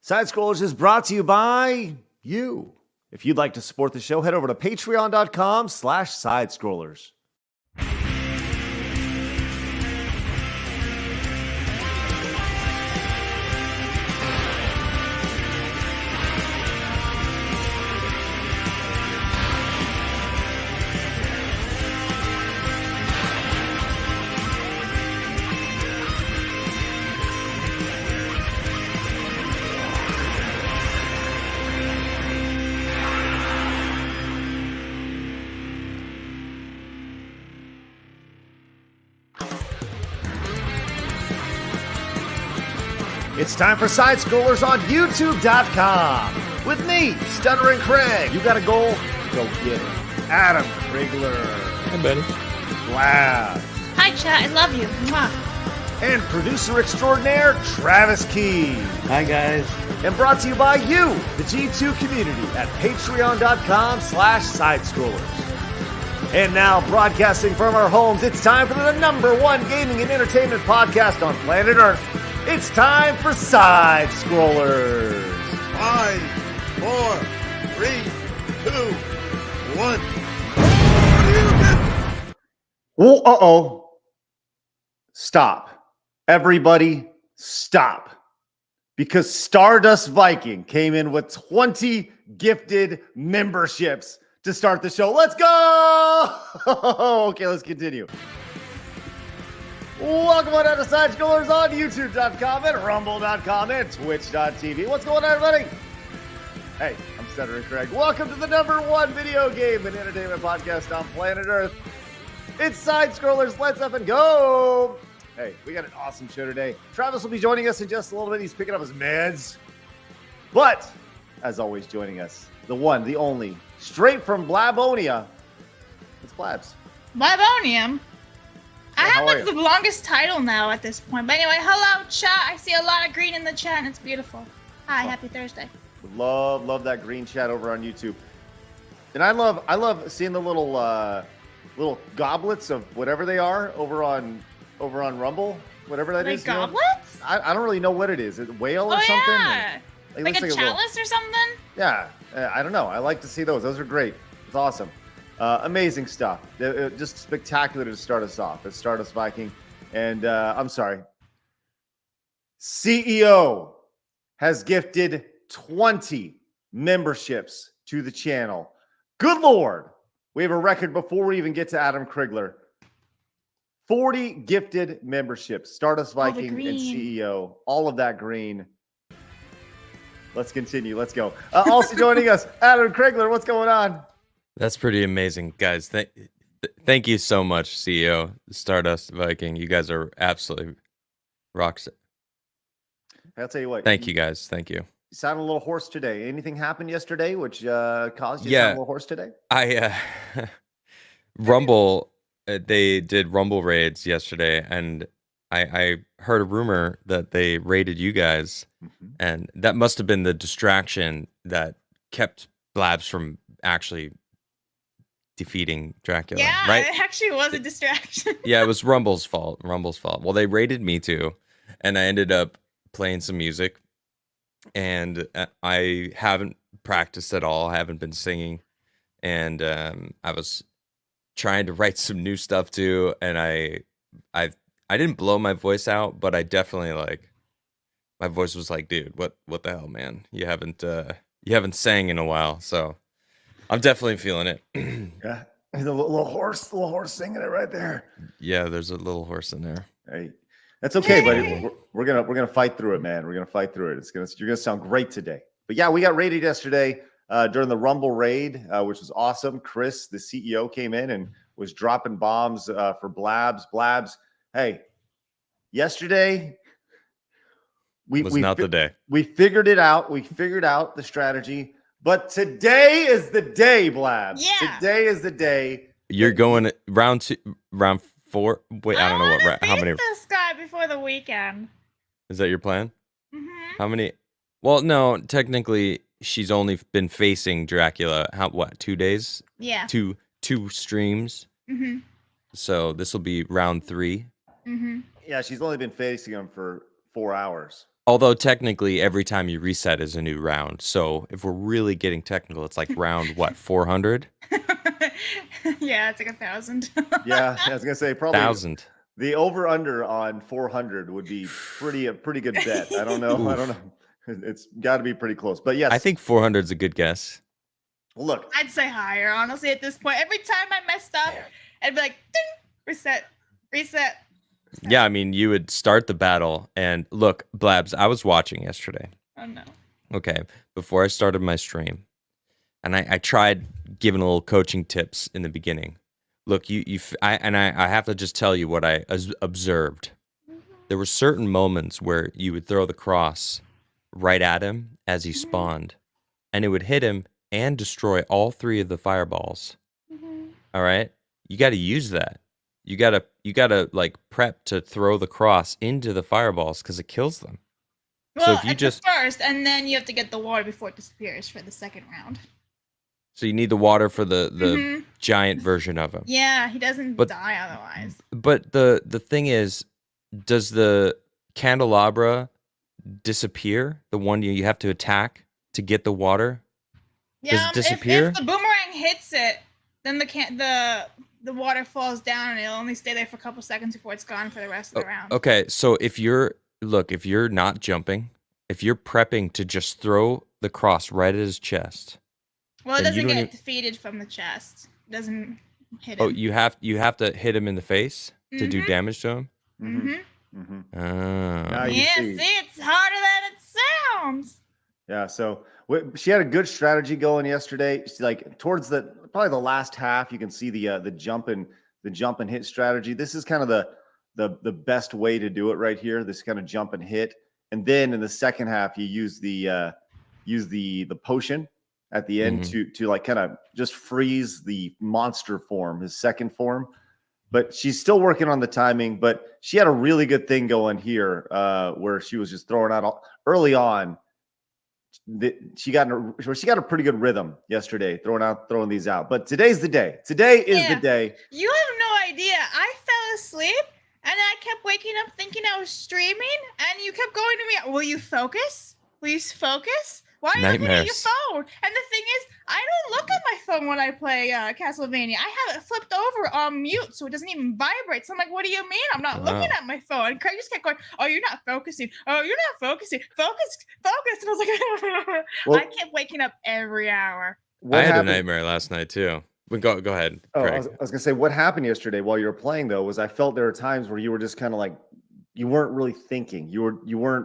Side Scrollers is brought to you by you. If you'd like to support the show, head over to patreon.com/sidescrollers. It's time for Side Scrollers on YouTube.com. With me, Stuttering Craig. You got a goal? Go get it. Adam Krigler. Hi, buddy. Blabs. Hi, chat. I love you. Mwah. And producer extraordinaire, Travis Key. Hi, guys. And brought to you by you, the G2 community, at patreon.com/sidescrollers. And now, broadcasting from our homes, it's time for the #1 gaming and entertainment podcast on planet Earth. It's time for Side Scrollers. 5, 4, 3, 2, 1. Oh, uh-oh. Stop. Everybody, stop. Because Stardust Viking came in with 20 gifted memberships to start the show. Let's go! Okay, let's continue. Welcome on out to Side Scrollers on YouTube.com and Rumble.com and Twitch.tv. What's going on, everybody? Hey, I'm Stuttering Craig. Welcome to the #1 video game and entertainment podcast on planet Earth. It's Side Scrollers. Let's up and go. Hey, we got an awesome show today. Travis will be joining us in just a little bit. He's picking up his meds. But, as always, joining us, the one, the only, straight from Blabonia, it's Blabs. Blabonium. I How have are like you? the longest title now at this point. But anyway, hello, chat. I see a lot of green in the chat, and it's beautiful. Hi, happy Thursday. Love that green chat over on YouTube. And I love seeing the little goblets of whatever they are over on Rumble, whatever that Like is. You know? goblets? I don't really know what it is. Is it whale or something? Yeah. It Like looks a chalice or something? Yeah, I don't know. I like to see those. Those are great. It's awesome. Amazing stuff. Just spectacular to start us off. It's Stardust Viking. And I'm sorry. CEO has gifted 20 memberships to the channel. Good Lord. We have a record before we even get to Adam Krigler. 40 gifted memberships. Stardust Viking and CEO. All of that green. Let's continue. Let's go. Also joining us, Adam Krigler. What's going on? That's pretty amazing, guys. Thank you so much, CEO Stardust Viking. You guys are absolutely rocks. I'll tell you what. Thank you, guys. Thank you. You sound a little hoarse today. Anything happened yesterday which caused you to sound a little hoarse today? Rumble, they did Rumble raids yesterday, and I heard a rumor that they raided you guys, and that must have been the distraction that kept Blabs from actually defeating Dracula. Yeah, right? it actually was a distraction. Yeah, it was Rumble's fault. Well, they raided me too, and I ended up playing some music, and I haven't practiced at all. I haven't been singing, and I was trying to write some new stuff too, and I didn't blow my voice out, but I definitely my voice was like, dude, what the hell, man? You haven't sang in a while, so I'm definitely feeling it. Yeah, there's a little horse singing it right there. Yeah, there's a little horse in there. Hey, that's okay, buddy. We're gonna fight through it, man. We're gonna fight through it. You're gonna sound great today. But yeah, we got raided yesterday during the Rumble raid, which was awesome. Chris, the CEO, came in and was dropping bombs for Blabs. Blabs, hey, yesterday Was not the day. We figured it out. We figured out the strategy. But today is the day, Blabs. Yeah. Today is the day. You're going round 4. Wait, I don't know how many. This guy before the weekend. Is that your plan? Mm-hmm. How many? Well, no, technically she's only been facing Dracula. 2 days? Yeah. Two streams. Mm-hmm. So this will be round 3. Mm-hmm. Yeah, she's only been facing him for 4 hours. Although technically every time you reset is a new round. So if we're really getting technical, it's like round what, 400? Yeah, it's like 1,000. Yeah, I was gonna say probably 1,000. the over under on 400 would be a pretty good bet. I don't know. I don't know. It's got to be pretty close. But yes, I think 400 is a good guess. look, I'd say higher, honestly, at this point. Every time I messed up, I'd be like, ding, reset. Yeah, I mean, you would start the battle, and look, Blabs, I was watching yesterday. Oh no. Okay, before I started my stream, and I tried giving a little coaching tips in the beginning. Look, I have to just tell you what I observed. There were certain moments where you would throw the cross right at him as he spawned, and it would hit him and destroy all 3 of the fireballs. All right, you got to use that. You gotta like prep to throw the cross into the fireballs because it kills them. Well, So if you at just the first, and then you have to get the water before it disappears for the second round. so you need the water for the Mhm. giant version of him. Yeah, he doesn't But- die otherwise. But the thing is, does the candelabra disappear? The one you have to attack to get the water? Does it disappear? If the boomerang hits it, then the water falls down and it'll only stay there for a couple seconds before it's gone for the rest of the round. Okay, so if you're not jumping, if you're prepping to just throw the cross right at his chest. Well, it then you doesn't don't get even- defeated from the chest. It doesn't hit him. Oh, you have to hit him in the face to do Mhm. damage to him? Mm-hmm. Now Oh. you Yeah, see. see, it's harder than it sounds. Yeah, so she had a good strategy going yesterday. She's like towards probably the last half, you can see the jump and hit strategy. This is kind of the best way to do it right here. This kind of jump and hit, and then in the second half, you use the potion at the end to like kind of just freeze the monster form, his second form. But she's still working on the timing. But she had a really good thing going here, where she was just throwing out early on. She got a pretty good rhythm yesterday, throwing these out. But today's the day. Today is the day. You have no idea. I fell asleep and I kept waking up thinking I was streaming, and you kept going to me, will you focus? Will you focus? Why are you looking at your Nightmares. phone? And the thing is, I don't look at my phone when I play Castlevania. I have it flipped over on mute so it doesn't even vibrate. So I'm like, what do you mean? I'm not looking at my phone. And Craig just kept going, oh, you're not focusing. Oh, you're not focusing. Focus. And I was like, Well- I kept waking up every hour. What I had happened- a nightmare last night too. But go ahead, Oh, I Craig. was gonna say what happened yesterday while you were playing though was I felt there were times where you were just kind of like you weren't really thinking. You were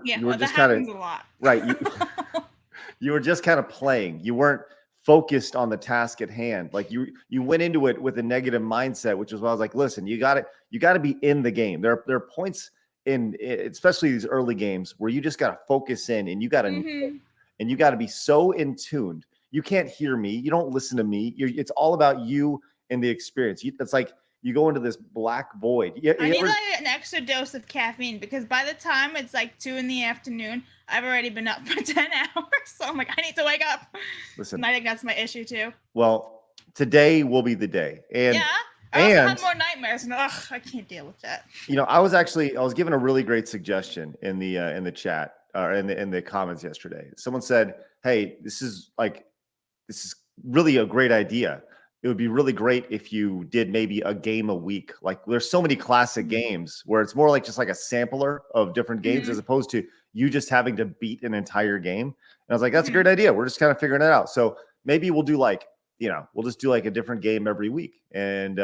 Yeah, you were well, just that kind happens of a lot. right. You were just kind of playing. You weren't focused on the task at hand. Like you went into it with a negative mindset, which is why I was like, listen, you got to be in the game. There are points in especially these early games where you just got to focus in and you got to Mhm. and you got to be so in tuned. You can't hear me. You don't listen to me. It's all about you and the experience. It's like you go into this black void. I need like an extra dose of caffeine because by the time it's like 2 p.m, I've already been up for 10 hours. So I'm like, I need to wake up. Listen, And I think that's my issue too. well, today will be the day. And Yeah. I also and- have more nightmares, and I can't deal with that. you know, I was given a really great suggestion in the chat or in the comments yesterday. Someone said, "Hey, this is really a great idea. It would be really great if you did maybe a game a week. Like there's so many classic games where it's more like just like a sampler of different games as opposed to you just having to beat an entire game." And I was like, "That's a great idea. We're just kind of figuring it out. So maybe we'll do like, we'll just do like a different game every week and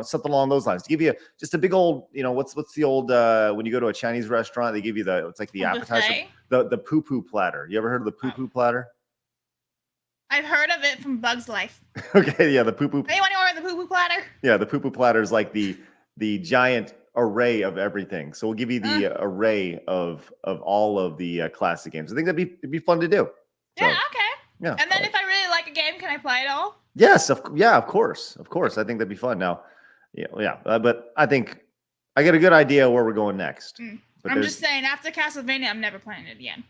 something along those lines to give you just a big old, what's the old when you go to a Chinese restaurant, they give you it's like the appetizer, the poo-poo platter. You ever heard of the poo-poo platter? I've heard of it from Bug's Life. Okay, yeah, the poo-poo. Anyone know where the poo-poo platter? Yeah, the poo-poo platter is like the giant array of everything. So we'll give you the array of all of the classic games. I think it'd be fun to do. So, Yeah, okay. yeah. And then if I really like a game, can I play it all? Yes, of course. I think that'd be fun. Now, but I think I get a good idea where we're going next. But I'm just saying, after Castlevania, I'm never playing it again.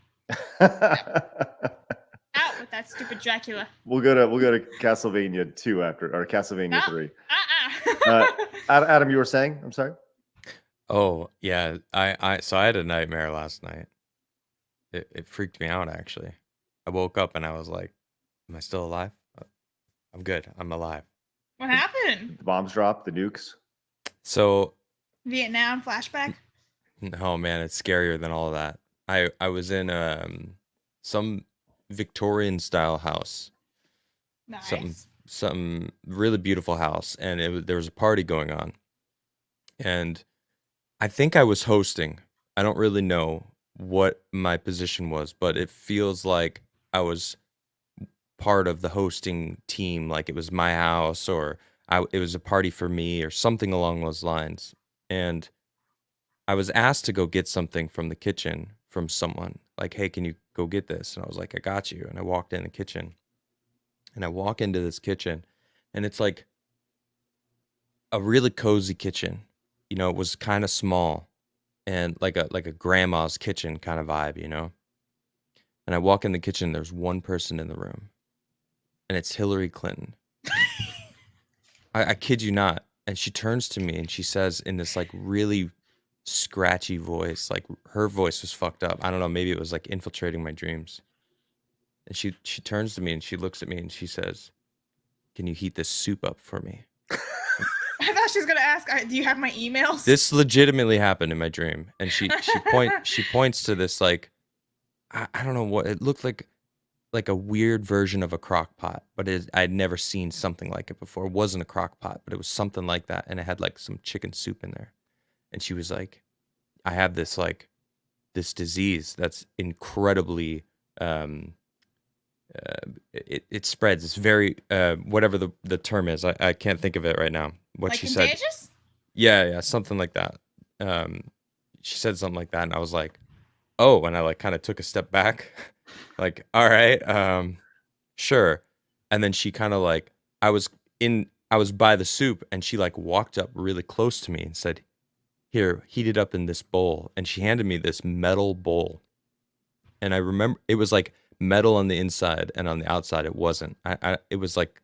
Out with that stupid Dracula. We'll go to Castlevania 2 after, or Castlevania 3. Adam, you were saying? I'm sorry. Oh yeah, I had a nightmare last night. it freaked me out actually. I woke up and I was like, "Am I still alive? I'm good. I'm alive." What happened? The bombs dropped, the nukes. So, Vietnam flashback. oh man, it's scarier than all of that. I was in some Victorian style house, Nice. some really beautiful house, and there was a party going on, and I think I was hosting. I don't really know what my position was, but it feels like I was part of the hosting team, like it was my house or it was a party for me or something along those lines. And I was asked to go get something from the kitchen from someone, like, "Hey, can you go get this?" And I was like, "I got you." And I walked in the kitchen, and I walk into this kitchen, and it's like a really cozy kitchen. You know, it was kind of small and like a grandma's kitchen kind of vibe, you know? And I walk in the kitchen, there's one person in the room, and it's Hillary Clinton. I kid you not. And she turns to me and she says in this like really scratchy voice, like her voice was fucked up. I don't know, maybe it was like infiltrating my dreams. And she turns to me and she looks at me and she says, "Can you heat this soup up for me?" I thought she was gonna ask, do you have my emails? This legitimately happened in my dream. And she points to this like I don't know what it looked like a weird version of a crock pot, but I'd never seen something like it before. It wasn't a crock pot, but it was something like that, and it had like some chicken soup in there. And she was like, "I have this disease that's incredibly it spreads. It's very whatever the term is. I can't think of it right now. What like she said. contagious? Yeah, something like that. She said something like that, and I was like, "Oh," and I like kind of took a step back, like, "All right, sure." And then she kind of like I was by the soup, and she like walked up really close to me and said, "Here, heat it up in this bowl." And she handed me this metal bowl. And I remember it was like metal on the inside, and on the outside it wasn't. It was like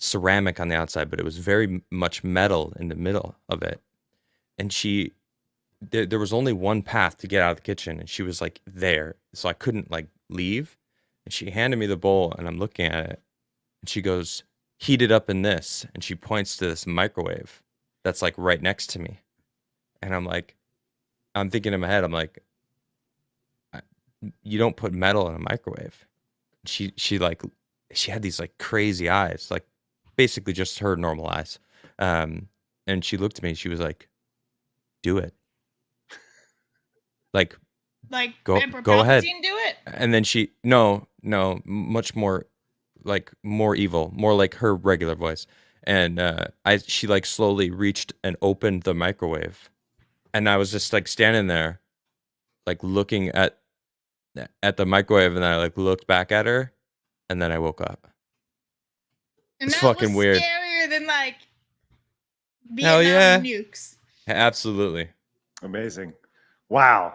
ceramic on the outside, but it was very much metal in the middle of it. And there was only one path to get out of the kitchen, and she was like there, so I couldn't like leave. And she handed me the bowl, and I'm looking at it, and she goes, "Heat it up in this," and she points to this microwave that's like right next to me. And I'm thinking in my head, I'm like, "You don't put metal in a microwave." She had these like crazy eyes, like basically just her normal eyes. And she looked at me and she was like, "Do it." Like, Like go Emperor ahead. Palpatine do it? And then no, much more, like more evil, more like her regular voice. And she like slowly reached and opened the microwave, and I was just like standing there, like looking at the microwave, and then I like looked back at her, and then I woke up. And It's that fucking was weird. Scarier than like Hell Vietnam yeah. nukes. Absolutely. Amazing. Wow.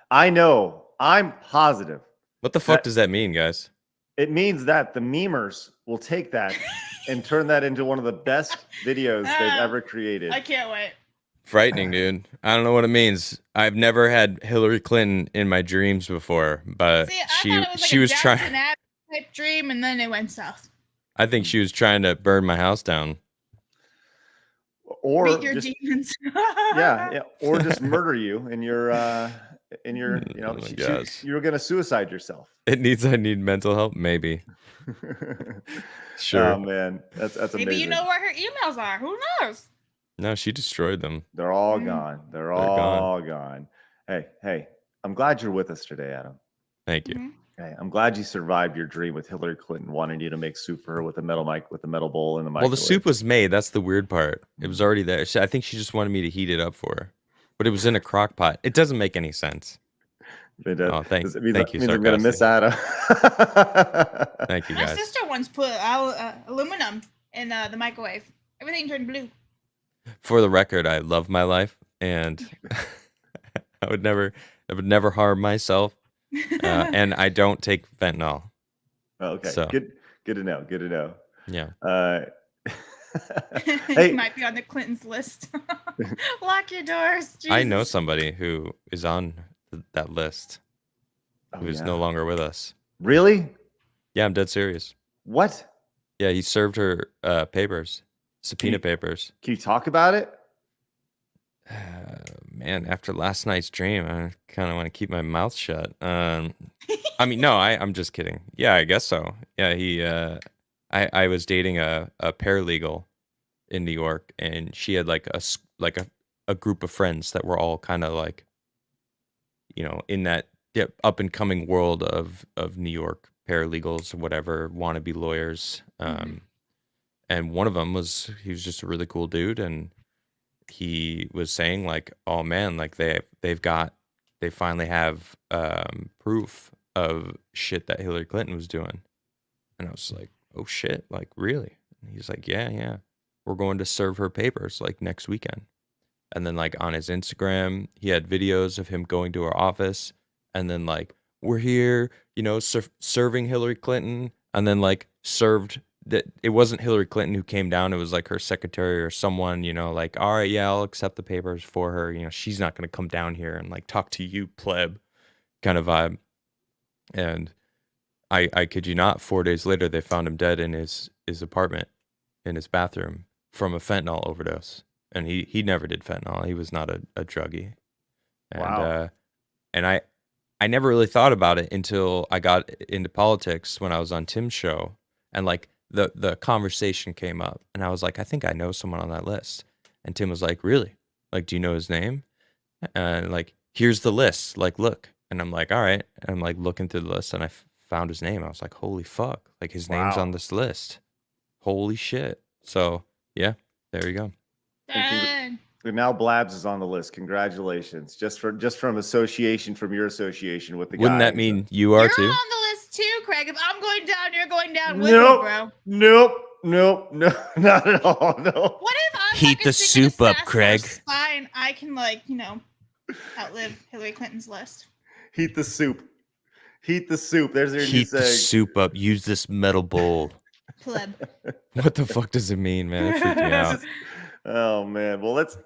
I know. I'm positive. What the fuck does that mean, guys? It means that the memers will take that and turn that into one of the best videos they've ever created. I can't wait. Frightening, dude. I don't know what it means. I've never had Hillary Clinton in my dreams before, but See, I thought it was like she a was Jackson trying. Abbott type dream, and then it went south. I think she was trying to burn my house down. Or Beat your just, demons. yeah, or just murder you in your you know, you were gonna suicide yourself. I need mental help, maybe. Sure. Oh man, that's amazing. Maybe you know where her emails are. Who knows? No, she destroyed them. They're all gone. They're all gone. Hey, I'm glad you're with us today, Adam. Thank you. Mm-hmm. Okay, I'm glad you survived your dream with Hillary Clinton wanting you to make soup for her with a metal bowl in the microwave. Well, the soup was made. That's the weird part. It was already there. I think she just wanted me to heat it up for her, but it was in a crock pot. It doesn't make any sense. Oh, thank you. I'm gonna miss Adam. Thank you, guys. My sister once put aluminum in the microwave. Everything turned blue. For the record, I love my life, and I would never harm myself, and I don't take fentanyl. Okay, so. Good to know. Good to know. Yeah. You might be on the Clintons list. Lock your doors. Jesus. I know somebody who is on that list. who's no longer with us. Really? Yeah, I'm dead serious. What? Yeah, he served her papers, subpoena papers. Can you talk about it? Man, after last night's dream, I kind of want to keep my mouth shut. I mean, no, I'm just kidding. Yeah, I guess so. Yeah, I was dating a paralegal in New York, and she had like a group of friends that were all kind of like, in that up and coming world of New York paralegals or whatever, wannabe lawyers. And one of them he was just a really cool dude, and he was saying like, oh man, like they finally have proof of shit that Hillary Clinton was doing. And I was like, oh shit, like really? And he's like, yeah, we're going to serve her papers like next weekend. And then like on his Instagram, he had videos of him going to her office, and then like, we're here, serving Hillary Clinton, and then like served that it wasn't Hillary Clinton who came down, it was like her secretary or someone, like, all right, yeah, I'll accept the papers for her, she's not going to come down here and like talk to you, pleb, kind of vibe. And I kid you not, 4 days later they found him dead in his apartment, in his bathroom, from a fentanyl overdose. And he never did fentanyl. He was not a druggie. And, Wow. And I never really thought about it until I got into politics when I was on Tim's show, and like the conversation came up, and I was like, I think I know someone on that list. And Tim was like, really? Like, do you know his name? And like, here's the list. Like, look. And I'm like, all right. And I'm like looking through the list, and I found his name. I was like, holy fuck! Like his name's on this list. Holy shit! So yeah, there you go. And now Blabs is on the list. Congratulations! Just from association, from your association with the guy. Wouldn't that mean you are too? You're on the list too, Craig. If I'm going down, you're going down with me, bro. Nope, not at all. No. What if I'm heat the soup up, Craig? Spy and I can outlive Hillary Clinton's list. Heat the soup. There's your new heat the soup up. Use this metal bowl. Pleb. What the fuck does it mean, man? It freaked me out. Oh man. Well, let's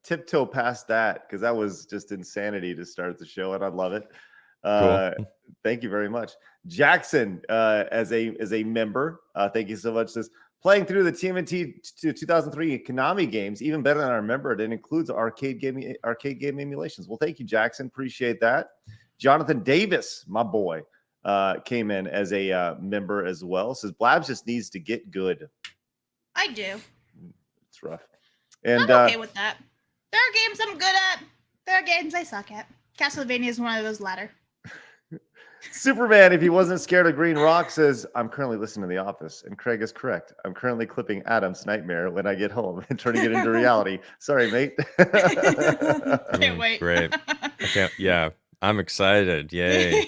tiptoe past that, because that was just insanity to start the show, and I love it. Cool. Thank you very much, Jackson. As a member, thank you so much. Says, playing through the TMNT 2003 Konami games, even better than I remembered. It includes arcade game emulations. Well, thank you, Jackson. Appreciate that. Jonathan Davis, my boy, came in as a member as well. Says Blabs just needs to get good. I do. It's rough. And I'm okay with that. There are games I'm good at. There are games I suck at. Castlevania is one of those latter. Superman, if he wasn't scared of green rock, says, I'm currently listening to The Office, and Craig is correct. I'm currently clipping Adam's nightmare when I get home and turning it into reality. Sorry, mate. Can't wait. Great. Yeah, I'm excited. Yay.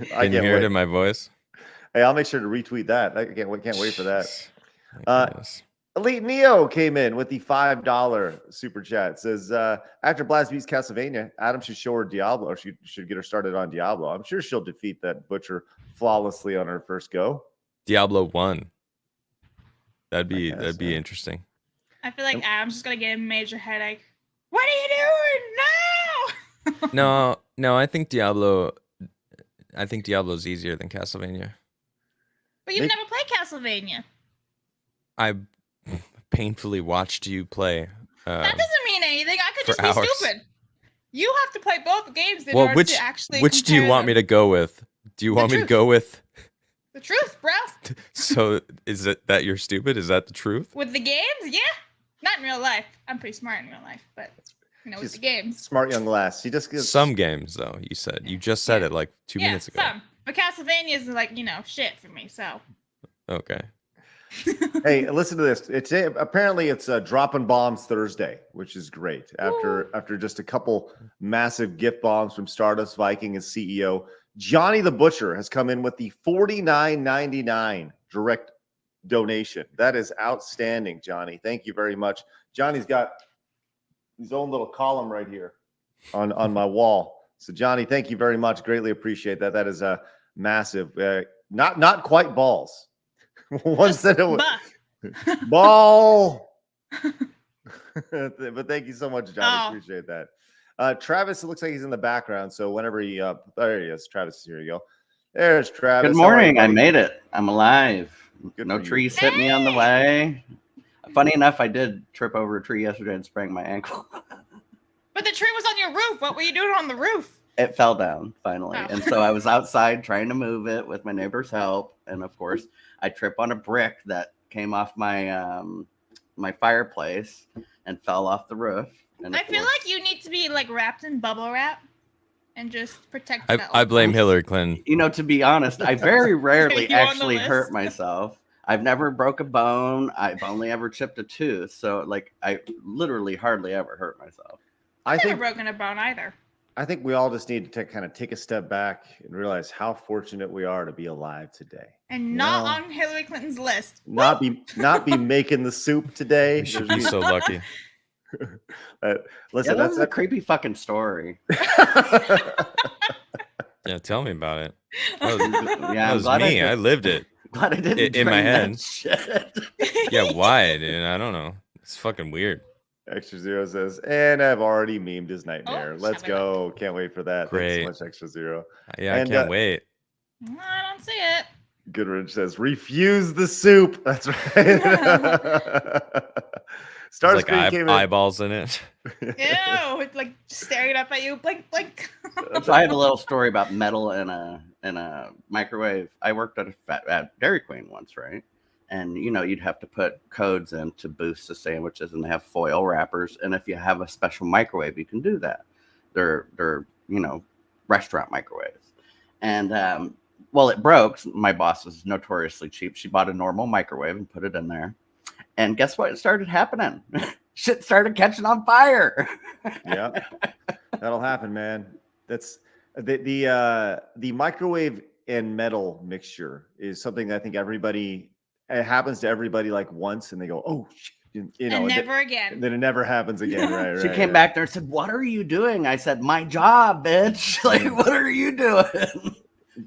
Can you hear it in my voice? Hey, I'll make sure to retweet that. I can't wait for that. Elite Neo came in with the $5 super chat. Says, after Blast beats Castlevania, Adam should show her Diablo, or she should get her started on Diablo. I'm sure she'll defeat that butcher flawlessly on her first go. Diablo 1. That'd be interesting. I feel like Adam's just gonna get a major headache. What are you doing? No. No, I think Diablo's easier than Castlevania. But you've never played Castlevania. I painfully watched you play. That doesn't mean anything. I could just be stupid. You have to play both games in order to actually. Which do you want me to go with? Do you want me to go with the truth, bro? So is it that you're stupid? Is that the truth? With the games, yeah. Not in real life. I'm pretty smart in real life, but with the games. Smart young lass. She just gets some games though. You just said it like 2 minutes ago. Some. But Castlevania is like shit for me. So. Okay. Hey, listen to this. Apparently it's dropping bombs Thursday, which is great. After just a couple massive gift bombs from Stardust Viking and CEO Johnny the Butcher has come in with the $49.99 direct donation. That is outstanding, Johnny. Thank you very much. Johnny's got his own little column right here on my wall. So Johnny, thank you very much. Greatly appreciate that. That is a massive, not quite balls. One said it was ball. But thank you so much, Johnny. Appreciate that. Travis, it looks like he's in the background. So whenever he there he is. Travis, here you go. There's Travis. Good How are you, morning. I buddy? made it. I'm alive. Good No for you. trees hit me on the way. Funny enough, I did trip over a tree yesterday and sprained my ankle. But the tree was on your roof. What were you doing on the roof? It fell down finally. Oh. And so I was outside trying to move it with my neighbor's help. And of course, I trip on a brick that came off my my fireplace and fell off the roof. And I of feel course- like you need to be like wrapped in bubble wrap and just protect it. I blame Hillary Clinton. You know, to be honest, I very rarely You on the actually list? hurt myself. I've never broke a bone. I've only ever chipped a tooth. So like I literally hardly ever hurt myself. I I've never think broken a bone either. I think we all just need to kind of take a step back and realize how fortunate we are to be alive today. And not No. on Hillary Clinton's list. Not be making the soup today. We should be so lucky. Listen, That's a creepy fucking story. Yeah, tell me about it. That was, Yeah, that I'm was glad me. I I lived it. Glad I didn't In my drink that head. shit. Yeah, why, dude? I don't know. It's fucking weird. Extra Zero says, and I've already memed his nightmare. Oh, Let's shut it go. Can't wait for that. Great. Thanks so much, Extra Zero. Yeah, And, I can't wait. I don't see it. Goodrich says, refuse the soup. That's right. It's like Starscream came in. eyeballs in it. Ew, it's like staring up at you, blink, blink. So I have a little story about metal in a microwave. I worked at Dairy Queen once, right? And you know, you'd have to put codes in to boost the sandwiches, and they have foil wrappers. And if you have a special microwave, you can do that. They're you know, restaurant microwaves. And well, it broke. My boss was notoriously cheap. She bought a normal microwave and put it in there. And guess what started happening? Shit started catching on fire. Yeah, that'll happen, man. That's the microwave and metal mixture is something that I think it happens to everybody like once, and they go, oh shit, you know, And never again. then it never happens again. Right. She right, came right. back there and said, "What are you doing?" I said, "My job, bitch." Like, what are you doing?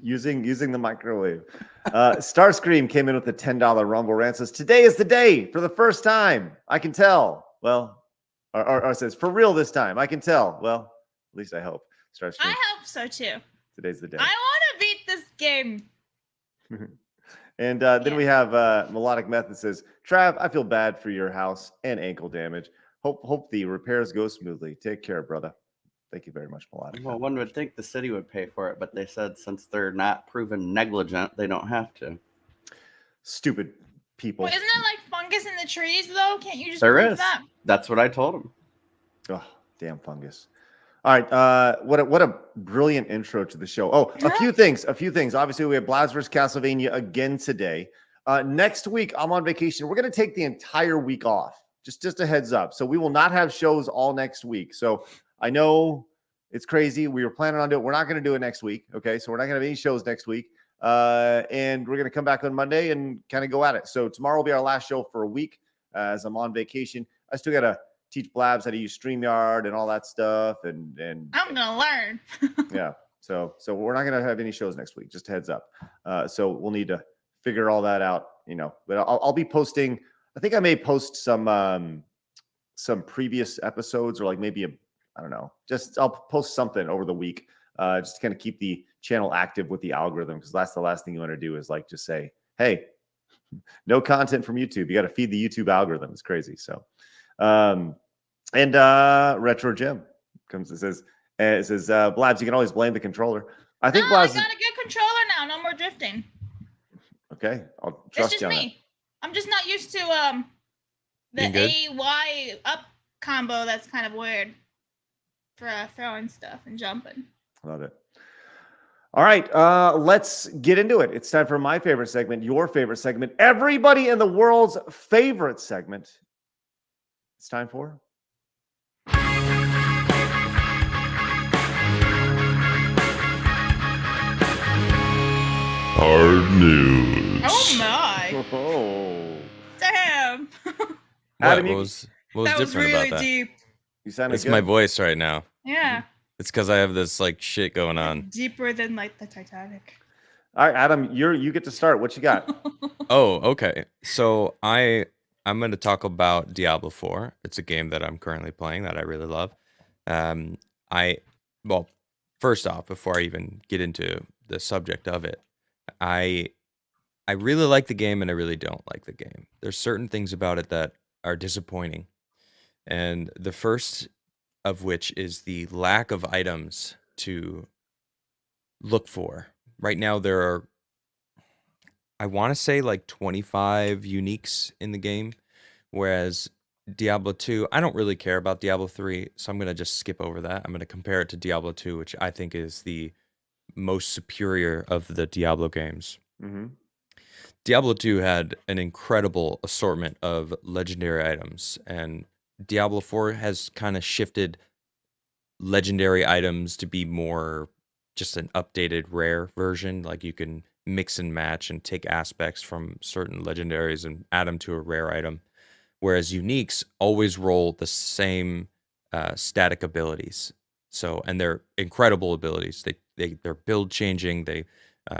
using the microwave. Starscream came in with the $10 Rumble rant. Says, today is the day for the first time. I can tell. Well, or says, for real this time. I can tell. Well, at least I hope. Starscream. I hope so too. Today's the day. I want to beat this game. And then Yeah. we have Melodic Method says, Trav, I feel bad for your house and ankle damage. Hope the repairs go smoothly. Take care, brother. Thank you very much, Melodic. Well, one would think the city would pay for it, but they said since they're not proven negligent, they don't have to. Stupid people. Well, isn't it like fungus in the trees though? Can't you just There prove is. that? That's what I told them. Oh, damn fungus. All right. What a brilliant intro to the show. Oh, a few things. Obviously, we have Blabs vs. Castlevania again today. Next week, I'm on vacation. We're going to take the entire week off. Just a heads up. So we will not have shows all next week. So I know it's crazy. We were planning on doing it. We're not going to do it next week. Okay. So we're not going to have any shows next week. And we're going to come back on Monday and kind of go at it. So tomorrow will be our last show for a week as I'm on vacation. I still got to teach Blabs how to use StreamYard and all that stuff. And I'm gonna learn. yeah. So we're not going to have any shows next week. Just a heads up. So we'll need to figure all that out, you know, but I'll be posting. I think I may post some previous episodes or like maybe I don't know, I'll post something over the week, just to kind of keep the channel active with the algorithm. Cause that's the last thing you want to do is like, just say, hey, no content from YouTube. You got to feed the YouTube algorithm. It's crazy. So, Retro Jim comes and says, Blabs, you can always blame the controller. I think I Blabs. got a good controller now. No more drifting. Okay. I'll It's trust just you on me. I'm just not used to the Being good? AY up combo. That's kind of weird for throwing stuff and jumping. Love it. All right, let's get into it. It's time for my favorite segment, your favorite segment, everybody in the world's favorite segment. It's time for Hard news. Oh my! oh. Damn! Adam, What you- was That was different really about that? deep. You sounded It's good. my voice right now. Yeah, It's because I have this like shit going on. deeper than like the Titanic. All right, Adam, you get to start. What you got? Oh, okay. So I'm going to talk about Diablo 4. It's a game that I'm currently playing that I really love. well, first off, before I even get into the subject of it, I really like the game and I really don't like the game. There's certain things about it that are disappointing. And the first of which is the lack of items to look for. Right now there are, I want to say, like 25 uniques in the game, whereas Diablo 2, I don't really care about Diablo 3, so I'm going to just skip over that. I'm going to compare it to Diablo 2, which I think is the most superior of the Diablo games. Mm-hmm. Diablo 2 had an incredible assortment of legendary items, and Diablo 4 has kind of shifted legendary items to be more just an updated rare version. Like you can mix and match and take aspects from certain legendaries and add them to a rare item. Whereas uniques always roll the same static abilities. So, and they're incredible abilities. They're build changing.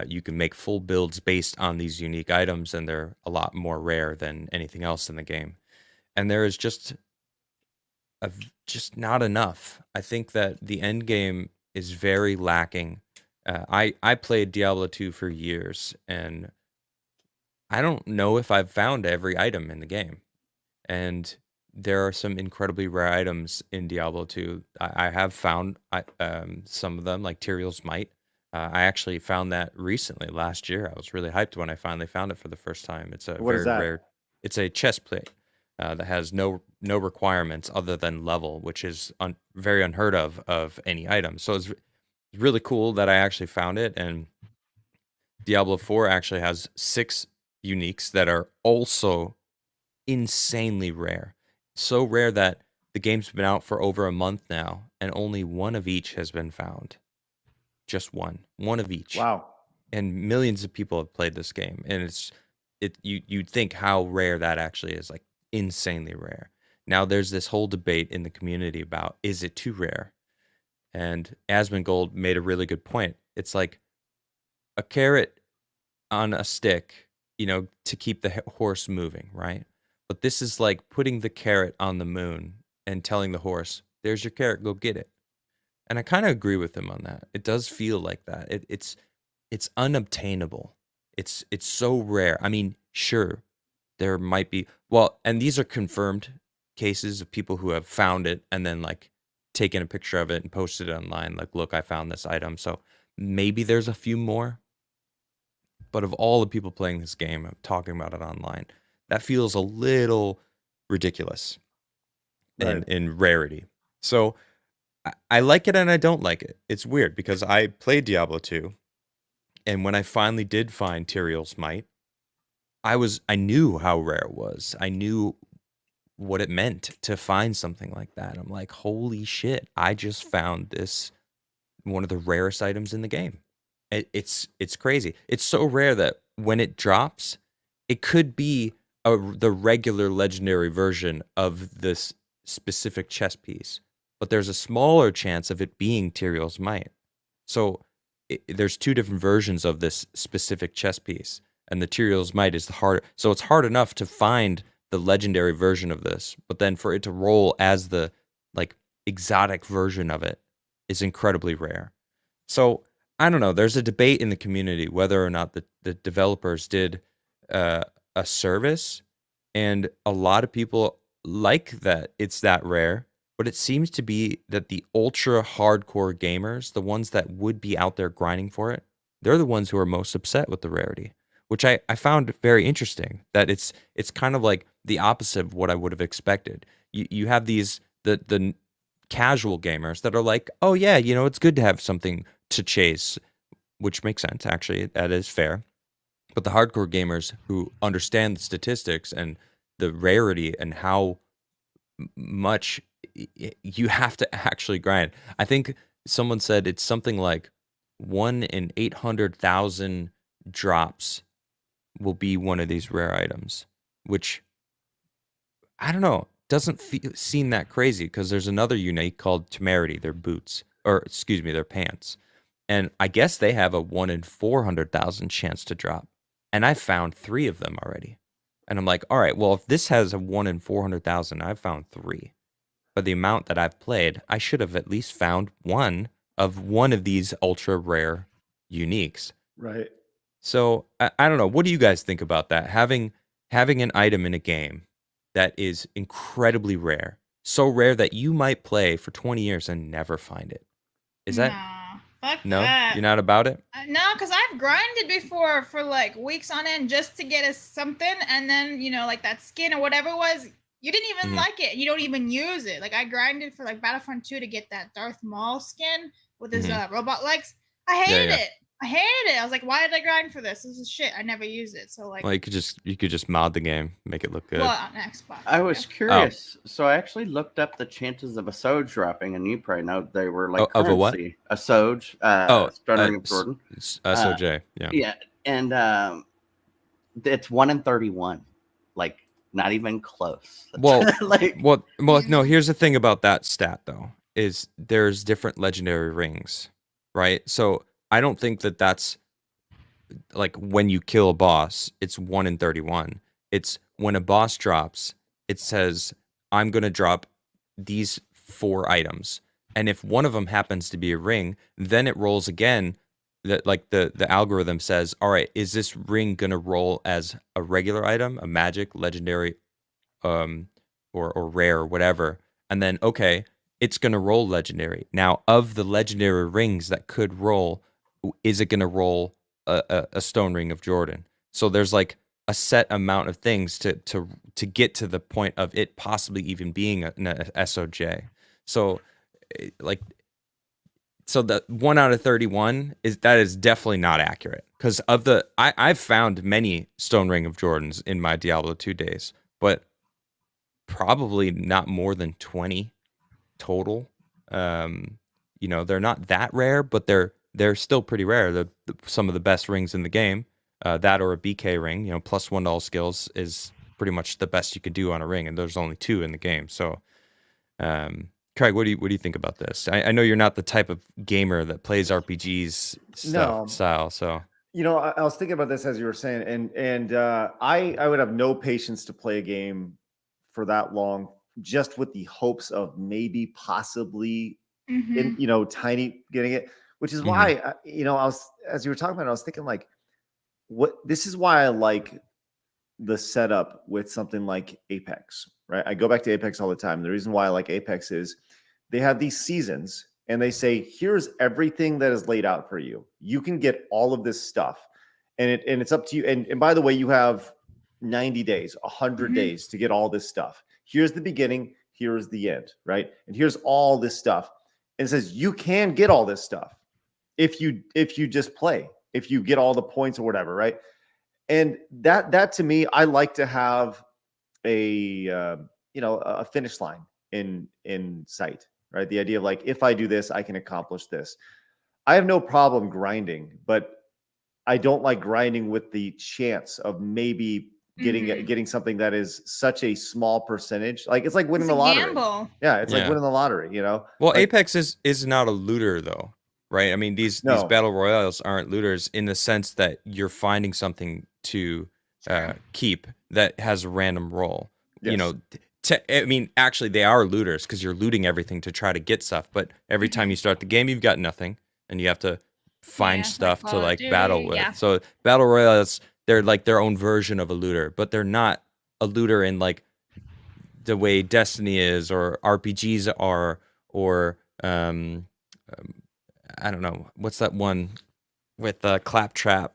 You can make full builds based on these unique items, and they're a lot more rare than anything else in the game. And there is just not enough. I think that the end game is very lacking. I played Diablo 2 for years, and I don't know if I've found every item in the game. And there are some incredibly rare items in Diablo 2. I have found some of them, like Tyrael's Might. I actually found that recently, last year. I was really hyped when I finally found it for the first time. It's a What is very that? rare. It's a chest plate that has no requirements other than level, which is very unheard of any item. So it's really cool that I actually found it. And Diablo 4 actually has 6 uniques that are also insanely rare. So rare that the game's been out for over a month now, and only one of each has been found. Just one of each. Wow. And millions of people have played this game, and you'd think how rare that actually is, like insanely rare. Now there's this whole debate in the community about, is it too rare? And Asmongold made a really good point. It's like a carrot on a stick, to keep the horse moving, right? But this is like putting the carrot on the moon and telling the horse, there's your carrot, go get it. And I kind of agree with him on that. It does feel like that. It's unobtainable. It's so rare. I mean, sure, there might be, well, and these are confirmed cases of people who have found it and then like taken a picture of it and posted it online. Like, look, I found this item. So maybe there's a few more. But of all the people playing this game, talking about it online, that feels a little ridiculous in rarity. So I like it and I don't like it. It's weird because I played Diablo 2, and when I finally did find Tyrael's Might, I knew how rare it was. I knew what it meant to find something like that. I'm like, holy shit, I just found this, one of the rarest items in the game. It's crazy. It's so rare that when it drops, it could be the regular legendary version of this specific chess piece, but there's a smaller chance of it being Tyrael's Might. So there's 2 different versions of this specific chess piece, and the Tyrael's Might is the harder. So it's hard enough to find the legendary version of this, but then for it to roll as the like exotic version of it is incredibly rare. So I don't know. There's a debate in the community whether or not the developers did a service, and a lot of people like that it's that rare, but it seems to be that the ultra hardcore gamers, the ones that would be out there grinding for it, they're the ones who are most upset with the rarity, which I found very interesting. That it's kind of like the opposite of what I would have expected. You have these the casual gamers that are like, oh yeah, it's good to have something to chase, which makes sense. Actually, that is fair. But the hardcore gamers who understand the statistics and the rarity and how much you have to actually grind. I think someone said it's something like 1 in 800,000 drops will be one of these rare items, which I don't know, doesn't seem that crazy, because there's another unique called Temerity, their boots, or excuse me, their pants. And I guess they have a 1 in 400,000 chance to drop. And I found 3 of them already. And I'm like, all right, well, if this has a 1 in 400,000, I've found 3. for the amount that I've played, I should have at least found one of these ultra rare uniques. Right. So I don't know. What do you guys think about that? Having an item in a game that is incredibly rare, so rare that you might play for 20 years and never find it. Is that fuck no? that. You're not about it? No, because I've grinded before for like weeks on end just to get something, and then like that skin or whatever it was, you didn't even like it. You don't even use it. Like I grinded for like Battlefront 2 to get that Darth Maul skin with his robot legs. I hated it. I hated it. I was like, why did I grind for this? This is shit. I never use it. So like, well, you could just mod the game, make it look good. Well, on Xbox. I was curious, so I actually looked up the chances of a Soj dropping, and you probably know they were like of a what? A Soj. Starting of Jordan. SOJ. Yeah. Yeah, and it's 1 in 31. Like not even close. Well, like well. No. Here's the thing about that stat though: is there's different legendary rings, right? So I don't think that that's like when you kill a boss, it's 1 in 31. It's when a boss drops, it says, I'm going to drop these 4 items. And if one of them happens to be a ring, then it rolls again. That like the algorithm says, all right, is this ring going to roll as a regular item, a magic, legendary, or rare or whatever? And then, okay, it's going to roll legendary. Now, of the legendary rings that could roll, is it going to roll a stone ring of Jordan? So there's like a set amount of things to get to the point of it possibly even being an SOJ. So like, so the 1 out of 31 is definitely not accurate, because of the I've found many stone ring of Jordans in my Diablo 2 days, but probably not more than 20 total. They're not that rare, but they're still pretty rare. Some of the best rings in the game, that or a BK ring, plus 1 to all skills is pretty much the best you could do on a ring, and there's only 2 in the game. So, Craig, what do you think about this? I know you're not the type of gamer that plays RPGs style. So I was thinking about this as you were saying, and I would have no patience to play a game for that long, just with the hopes of maybe possibly tiny getting it. Which is why, I was, as you were talking about, I was thinking like, this is why I like the setup with something like Apex, right? I go back to Apex all the time. The reason why I like Apex is they have these seasons and they say, here's everything that is laid out for you. You can get all of this stuff, and it's up to you. And by the way, you have 90 days, 100 days to get all this stuff. Here's the beginning, here's the end, right? And here's all this stuff. And it says you can get all this stuff if you just play, if you get all the points or whatever, right? And that to me, I like to have a finish line in sight, right? The idea of like, if I do this, I can accomplish this. I have no problem grinding, but I don't like grinding with the chance of maybe getting something that is such a small percentage. Like it's like winning the lottery. Gamble. Yeah, it's like winning the lottery, Well, like, Apex is not a looter though, right? I mean, these battle royales aren't looters in the sense that you're finding something to keep that has a random roll. Yes. Actually, they are looters because you're looting everything to try to get stuff. But every time you start the game, you've got nothing, and you have to find stuff to like battle with. Yeah. So battle royales, they're like their own version of a looter, but they're not a looter in like the way Destiny is or RPGs are, or I don't know, what's that one with Claptrap?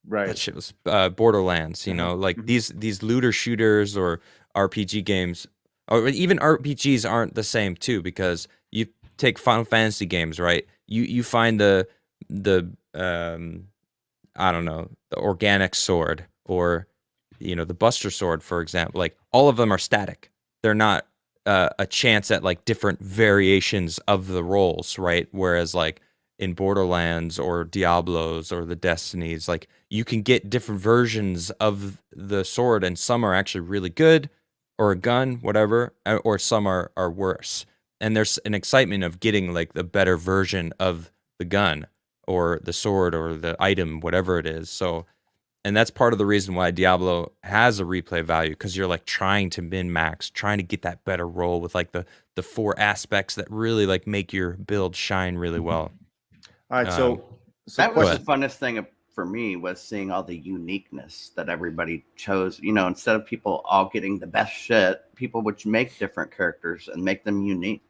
Right. That shit was Borderlands. Like these looter shooters or RPG games, or even RPGs aren't the same too, because you take Final Fantasy games, right? You find the I don't know, the organic sword, or the Buster Sword, for example. Like all of them are static. They're not a chance at like different variations of the rolls, right? Whereas like in Borderlands or Diablos or the Destinies, like you can get different versions of the sword, and some are actually really good, or a gun, whatever, or some are worse. And there's an excitement of getting like the better version of the gun or the sword or the item, whatever it is. So And that's part of the reason why Diablo has a replay value, because you're like trying to min max, trying to get that better roll with like the 4 aspects that really like make your build shine really well. All right, so that was the question. funnest thing for me, was seeing all the uniqueness that everybody chose. You know, instead of people all getting the best shit, people would make different characters and make them unique.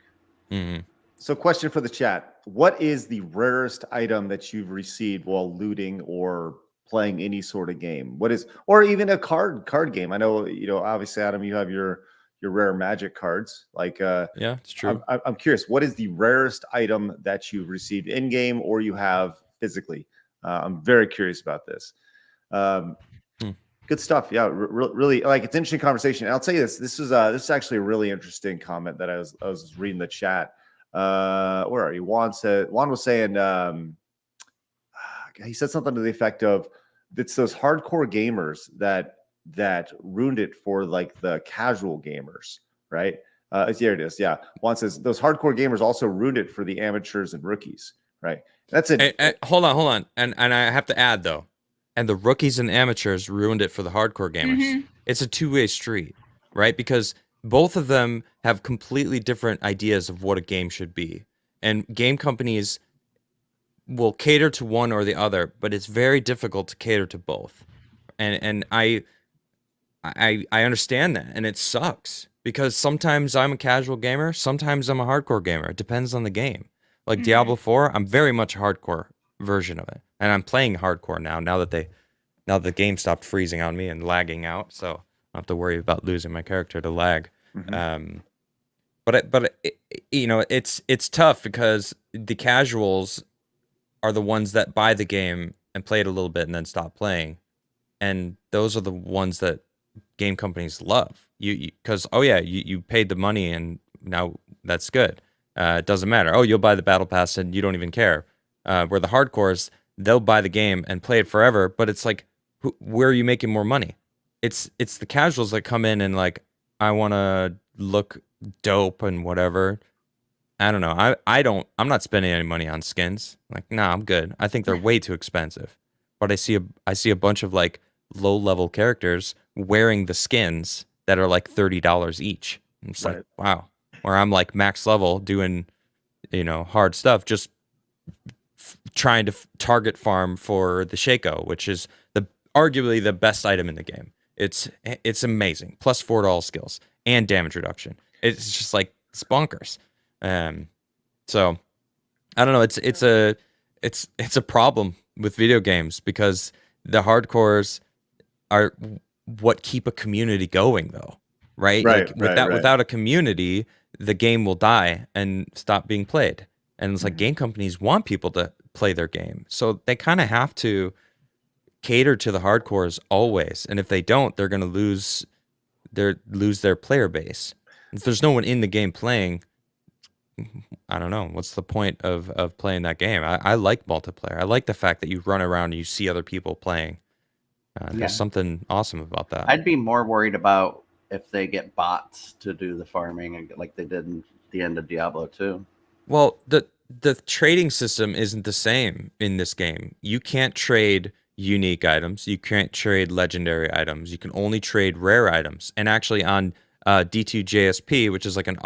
Mm-hmm. So question for the chat. What is the rarest item that you've received while looting or playing any sort of game? What is, or even a card game? I know, you know, obviously, Adam, you have your rare magic cards. Like, Yeah, it's true. I'm curious, what is the rarest item that you've received in game or you have physically? I'm very curious about this. Good stuff. Yeah, really, like, it's an interesting conversation. And I'll tell you this. This is actually a really interesting comment that I was reading the chat. Where are you? Juan was saying, he said something to the effect of, it's those hardcore gamers that ruined it for like the casual gamers, right? Here it is. Yeah. Juan says those hardcore gamers also ruined it for the amateurs and rookies, right? That's it. Hold on. And I have to add though, and the rookies and amateurs ruined it for the hardcore gamers. Mm-hmm. It's a two-way street, right? Because both of them have completely different ideas of what a game should be. And game companies will cater to one or the other, but it's very difficult to cater to both. And I understand that, and it sucks because sometimes I'm a casual gamer, sometimes I'm a hardcore gamer. It depends on the game. Like Diablo 4, I'm very much a hardcore version of it, and I'm playing hardcore now that the game stopped freezing on me and lagging out, so I don't have to worry about losing my character to lag. But you know, it's tough because the casuals are the ones that buy the game and play it a little bit and then stop playing, and those are the ones that game companies love. Because you paid the money and now that's good. It doesn't matter. Oh, you'll buy the battle pass and you don't even care. Where the hardcores, they'll buy the game and play it forever, but it's like, where are you making more money? It's the casuals that come in and like, I want to look dope and whatever. I don't know. I'm not spending any money on skins. Like, nah, I'm good. I think they're way too expensive. But I see a bunch of like low level characters wearing the skins that are like $30 each. And it's like, wow. Where I'm like max level doing, you know, hard stuff, just trying to target farm for the Shaco, which is arguably the best item in the game. It's amazing. Plus 4 to all skills and damage reduction. It's just like, it's bonkers. So I don't know. It's a problem with video games because the hardcores are what keep a community going, though, right? Without a community, the game will die and stop being played. And it's like game companies want people to play their game, so they kind of have to cater to the hardcores always. And if they don't, they're going to lose their player base. If there's no one in the game playing, I don't know. What's the point of playing that game? I like multiplayer. I like the fact that you run around and you see other people playing. There's something awesome about that. I'd be more worried about if they get bots to do the farming like they did in the end of Diablo 2. Well, the trading system isn't the same in this game. You can't trade unique items. You can't trade legendary items. You can only trade rare items. And actually on D2JSP, which is like an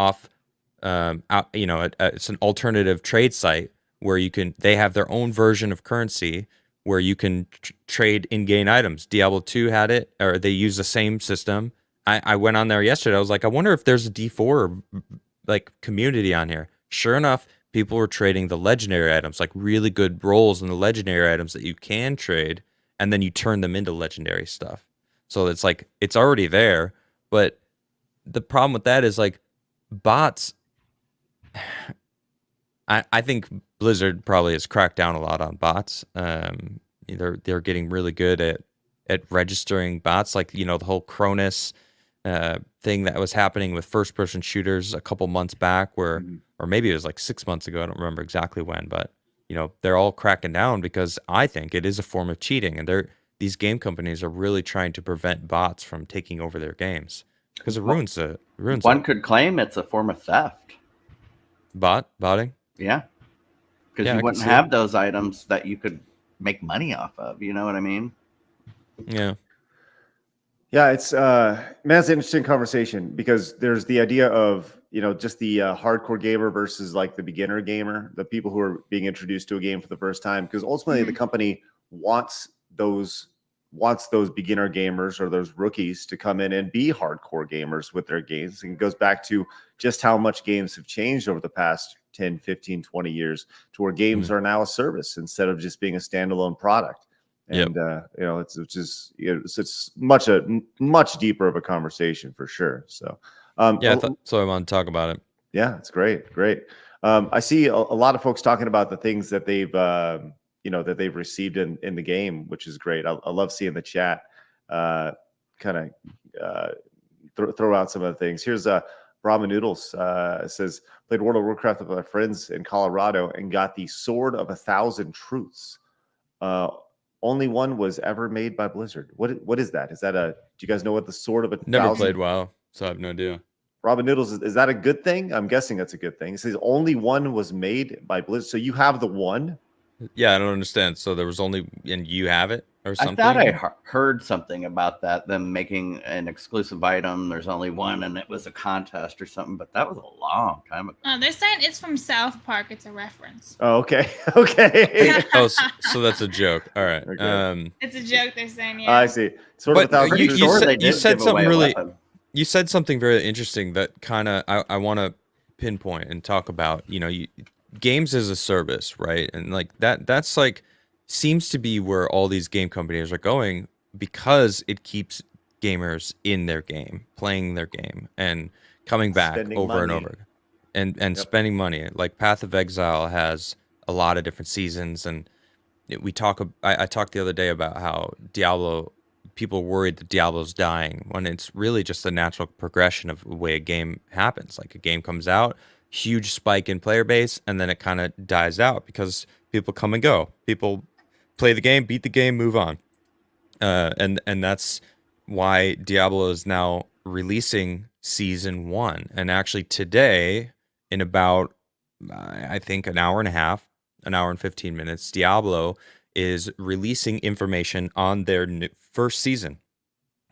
it's an alternative trade site where they have their own version of currency where you can trade in-game items. Diablo 2 had it, or they use the same system. I went on there yesterday. I was like, I wonder if there's a D4 like community on here. Sure enough, people were trading the legendary items, like really good rolls in the legendary items that you can trade, and then you turn them into legendary stuff. So it's like, it's already there, but the problem with that is like bots. I think Blizzard probably has cracked down a lot on bots. They're getting really good at registering bots, like, you know, the whole Cronus thing that was happening with first-person shooters a couple months back, where, or maybe it was like 6 months ago. I don't remember exactly when, but you know, they're all cracking down because I think it is a form of cheating, and these game companies are really trying to prevent bots from taking over their games because it ruins it. One could claim it's a form of theft. Botting? Yeah. Because you wouldn't have those items that you could make money off of. You know what I mean? Yeah. Yeah, it's man, it's an interesting conversation because there's the idea of, you know, just the hardcore gamer versus like the beginner gamer, the people who are being introduced to a game for the first time. Because ultimately, the company wants those beginner gamers or those rookies to come in and be hardcore gamers with their games. And it goes back to just how much games have changed over the past 10, 15, 20 years to where games are now a service instead of just being a standalone product. Yep. And you know, it's much deeper of a conversation for sure. So Yeah, so I want to talk about it. yeah, it's great. I see a lot of folks talking about the things that they've you know, that they've received in the game, which is great. I love seeing the chat kind of throw out some of the things. Here's Brahma Noodles says, played World of Warcraft with my friends in Colorado and got the Sword of 1,000 Truths. Only one was ever made by Blizzard. What is that? Is that do you guys know what the Sword of 1,000? Never played WoW, so I have no idea. Robin Noodles, is that a good thing? I'm guessing that's a good thing. It says only one was made by Blizzard. So you have the one? Yeah, I don't understand. So there was only, and you have it or something? I thought I heard something about that, them making an exclusive item. There's only one, and it was a contest or something, but that was a long time ago. They're saying it's from South Park. It's a reference. Oh, okay. Okay. Oh, so that's a joke. All right. Okay. It's a joke, they're saying, yeah. I see. Sort of 1,000 you, Truths. you said something really, weapon. you said something very interesting that kind of I want to pinpoint and talk about. You know, games as a service, right? And like that's like seems to be where all these game companies are going because it keeps gamers in their game, playing their game, and coming back Spending over and money. over, and spending money. Like Path of Exile has a lot of different seasons, and we talk. I talked the other day about how Diablo. People worried that Diablo's dying when it's really just a natural progression of the way a game happens. Like a game comes out, huge spike in player base, and then it kind of dies out because people come and go. People play the game, beat the game, move on. And that's why Diablo is now releasing season 1. And actually today, in about I think an hour and a half, an hour and 15 minutes, Diablo is releasing information on their first season.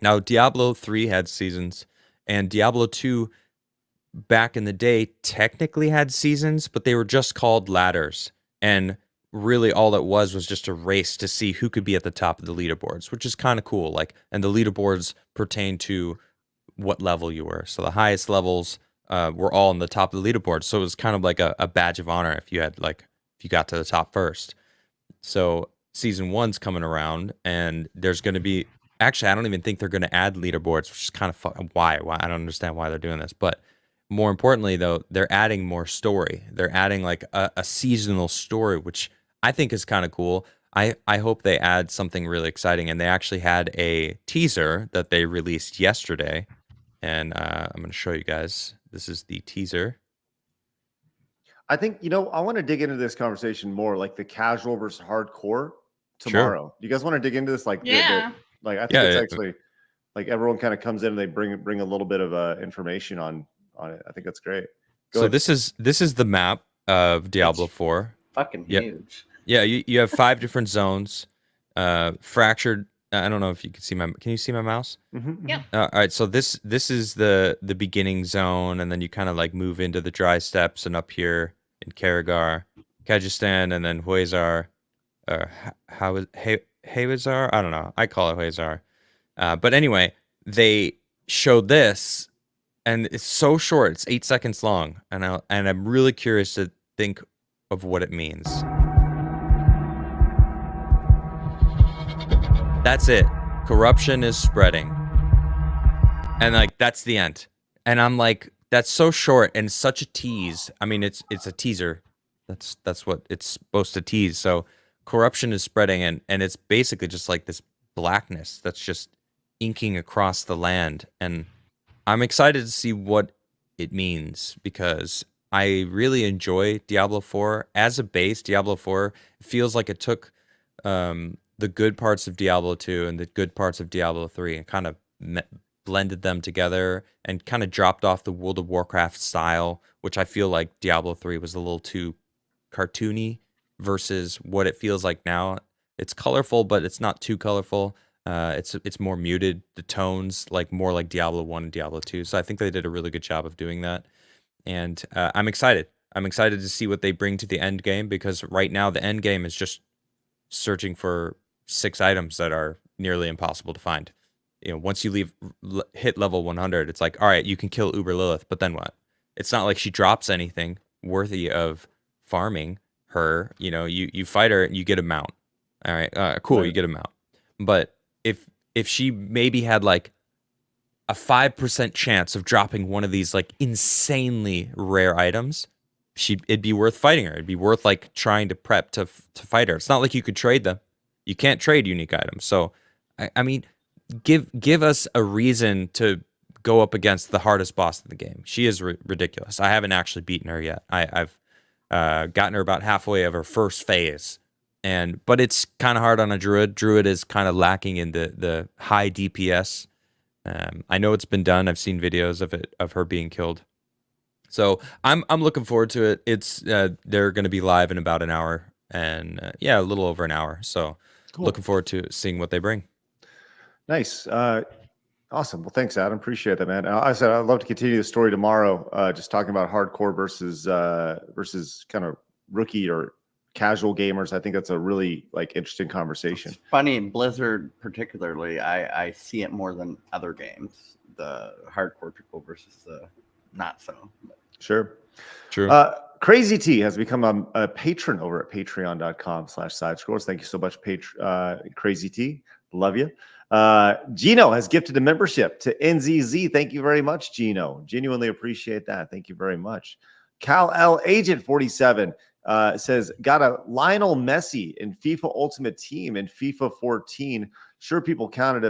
Now, Diablo 3 had seasons, and Diablo 2 back in the day technically had seasons, but they were just called ladders. And really all it was just a race to see who could be at the top of the leaderboards, which is kind of cool. Like, and the leaderboards pertain to what level you were. So the highest levels were all on the top of the leaderboard. So it was kind of like a badge of honor if you got to the top first. So season 1's coming around, and there's going to be, actually, I don't even think they're going to add leaderboards, which is kind of why I don't understand why they're doing this. But more importantly, though, they're adding more story. They're adding like a seasonal story, which I think is kind of cool. I hope they add something really exciting. And they actually had a teaser that they released yesterday. And I'm going to show you guys. This is the teaser. I think, you know, I want to dig into this conversation more, like the casual versus hardcore tomorrow. Sure. Do you guys want to dig into this? Like, Yeah. I think it's actually like everyone kind of comes in and they bring a little bit of information on it. I think that's great. Go ahead. This is the map of Diablo 4. Fucking huge. Yeah, you have 5 different zones. Fractured. I don't know if you can see Can you see my mouse? Mm-hmm. Yep. All right. So this is the beginning zone, and then you kind of like move into the dry steppes, and up here in Karagar, Kajistan, and then Huizar. Huizar? I don't know. I call it Huizar. But anyway, they showed this, and it's so short. It's 8 seconds long, and I'm really curious to think of what it means. That's it. Corruption is spreading. And like that's the end. And I'm like, that's so short and such a tease. I mean, it's a teaser. That's what it's supposed to tease. So corruption is spreading, and it's basically just like this blackness that's just inking across the land. And I'm excited to see what it means, because I really enjoy Diablo 4 as a base. Diablo 4 feels like it took the good parts of Diablo 2 and the good parts of Diablo 3 and kind of blended them together and kind of dropped off the World of Warcraft style, which I feel like Diablo 3 was a little too cartoony versus what it feels like now. It's colorful, but it's not too colorful. It's more muted. The tones like more like Diablo 1 and Diablo 2. So I think they did a really good job of doing that. And I'm excited. I'm excited to see what they bring to the end game, because right now the end game is just searching for 6 items that are nearly impossible to find. Once you hit level 100, it's like, all right, you can kill Uber Lilith, but then what? It's not like she drops anything worthy of farming her. You fight her and you get a mount. All right, cool, Right. you get a mount. But if she maybe had like a 5% chance of dropping one of these like insanely rare items, it'd be worth fighting her. It'd be worth like trying to prep to fight her. It's not like you could trade them. You can't trade unique items. So I mean, give us a reason to go up against the hardest boss in the game. She is ridiculous. I haven't actually beaten her yet. I've gotten her about halfway of her first phase, but it's kind of hard on a druid. Druid is kind of lacking in the high DPS. I know it's been done. I've seen videos of her being killed. So I'm looking forward to it. It's they're going to be live in about an hour, and a little over an hour. So Cool. looking forward to seeing what they bring. Nice. Awesome. Well, thanks, Adam. Appreciate that, man. I said I'd love to continue the story tomorrow. Just talking about hardcore versus kind of rookie or casual gamers. I think that's a really interesting conversation. It's funny, in Blizzard particularly, I see it more than other games. The hardcore people versus the not so. Sure. True. Crazy T has become a patron over at patreon.com/sidescrolls. Thank you so much, Crazy T. Love you. Gino has gifted a membership to NZZ. Thank you very much, Gino. Genuinely appreciate that. Thank you very much. Cal L Agent 47 says, got a Lionel Messi in FIFA Ultimate Team in FIFA 14. Sure, people counted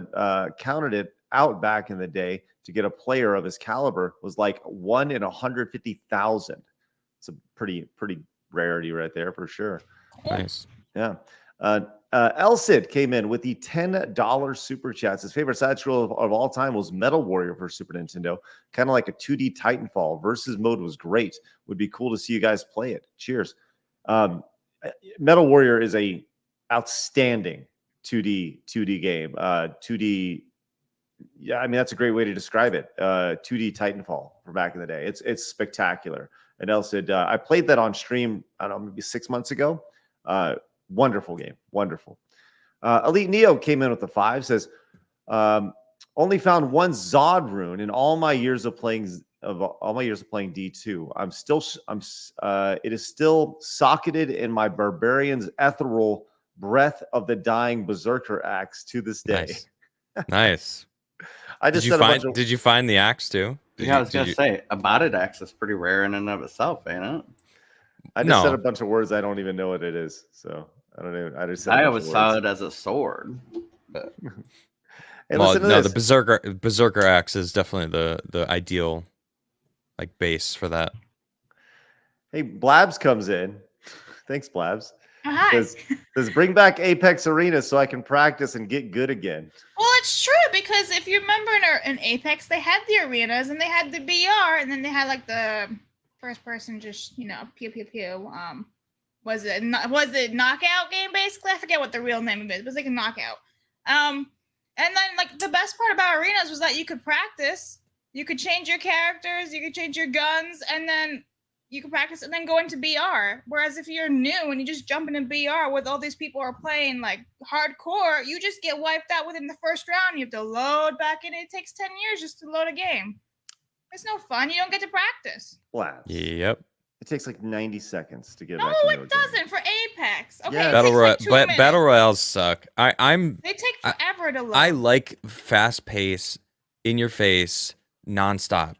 it out back in the day. To get a player of his caliber was like 1 in 150,000. It's a pretty rarity right there for sure. Nice. Yeah. Elsid came in with the $10 super chats. His favorite side scroll of all time was Metal Warrior for Super Nintendo. Kind of like a 2D Titanfall. Versus mode was great. Would be cool to see you guys play it. Cheers. Metal Warrior is a outstanding 2D game. 2D. Yeah, I mean, that's a great way to describe it. 2D Titanfall from back in the day. It's spectacular. And Elsid, I played that on stream, I don't know, maybe 6 months ago. Wonderful game. Wonderful. Elite Neo came in with the 5, says, only found one Zod rune in all my years of playing D2. It is still socketed in my barbarian's ethereal breath of the dying berserker axe to this day. Nice. I just said did you find the axe too? I was gonna say a botted axe is pretty rare in and of itself, ain't it? I just said a bunch of words I don't even know what it is. So I don't even. I always saw it as a sword. But hey, the berserker axe is definitely the ideal base for that. Hey, Blabs comes in. Thanks, Blabs. Hi. Says bring back Apex Arena so I can practice and get good again. Well, it's true, because if you remember in Apex, they had the arenas and they had the BR, and then they had the first person just pew pew pew. Was it knockout game basically? I forget what the real name of it. It was like a knockout. And then the best part about arenas was that you could practice. You could change your characters, you could change your guns, and then you can practice and then go into BR. Whereas if you're new and you just jump into BR with all these people are playing hardcore, you just get wiped out within the first round. You have to load back in. It takes 10 years just to load a game. It's no fun. You don't get to practice. Blabs. Yep. It takes 90 seconds to get back. No, it doesn't for Apex. Okay, yeah. Battle Royales suck. They take forever to load. I like fast pace, in your face, nonstop.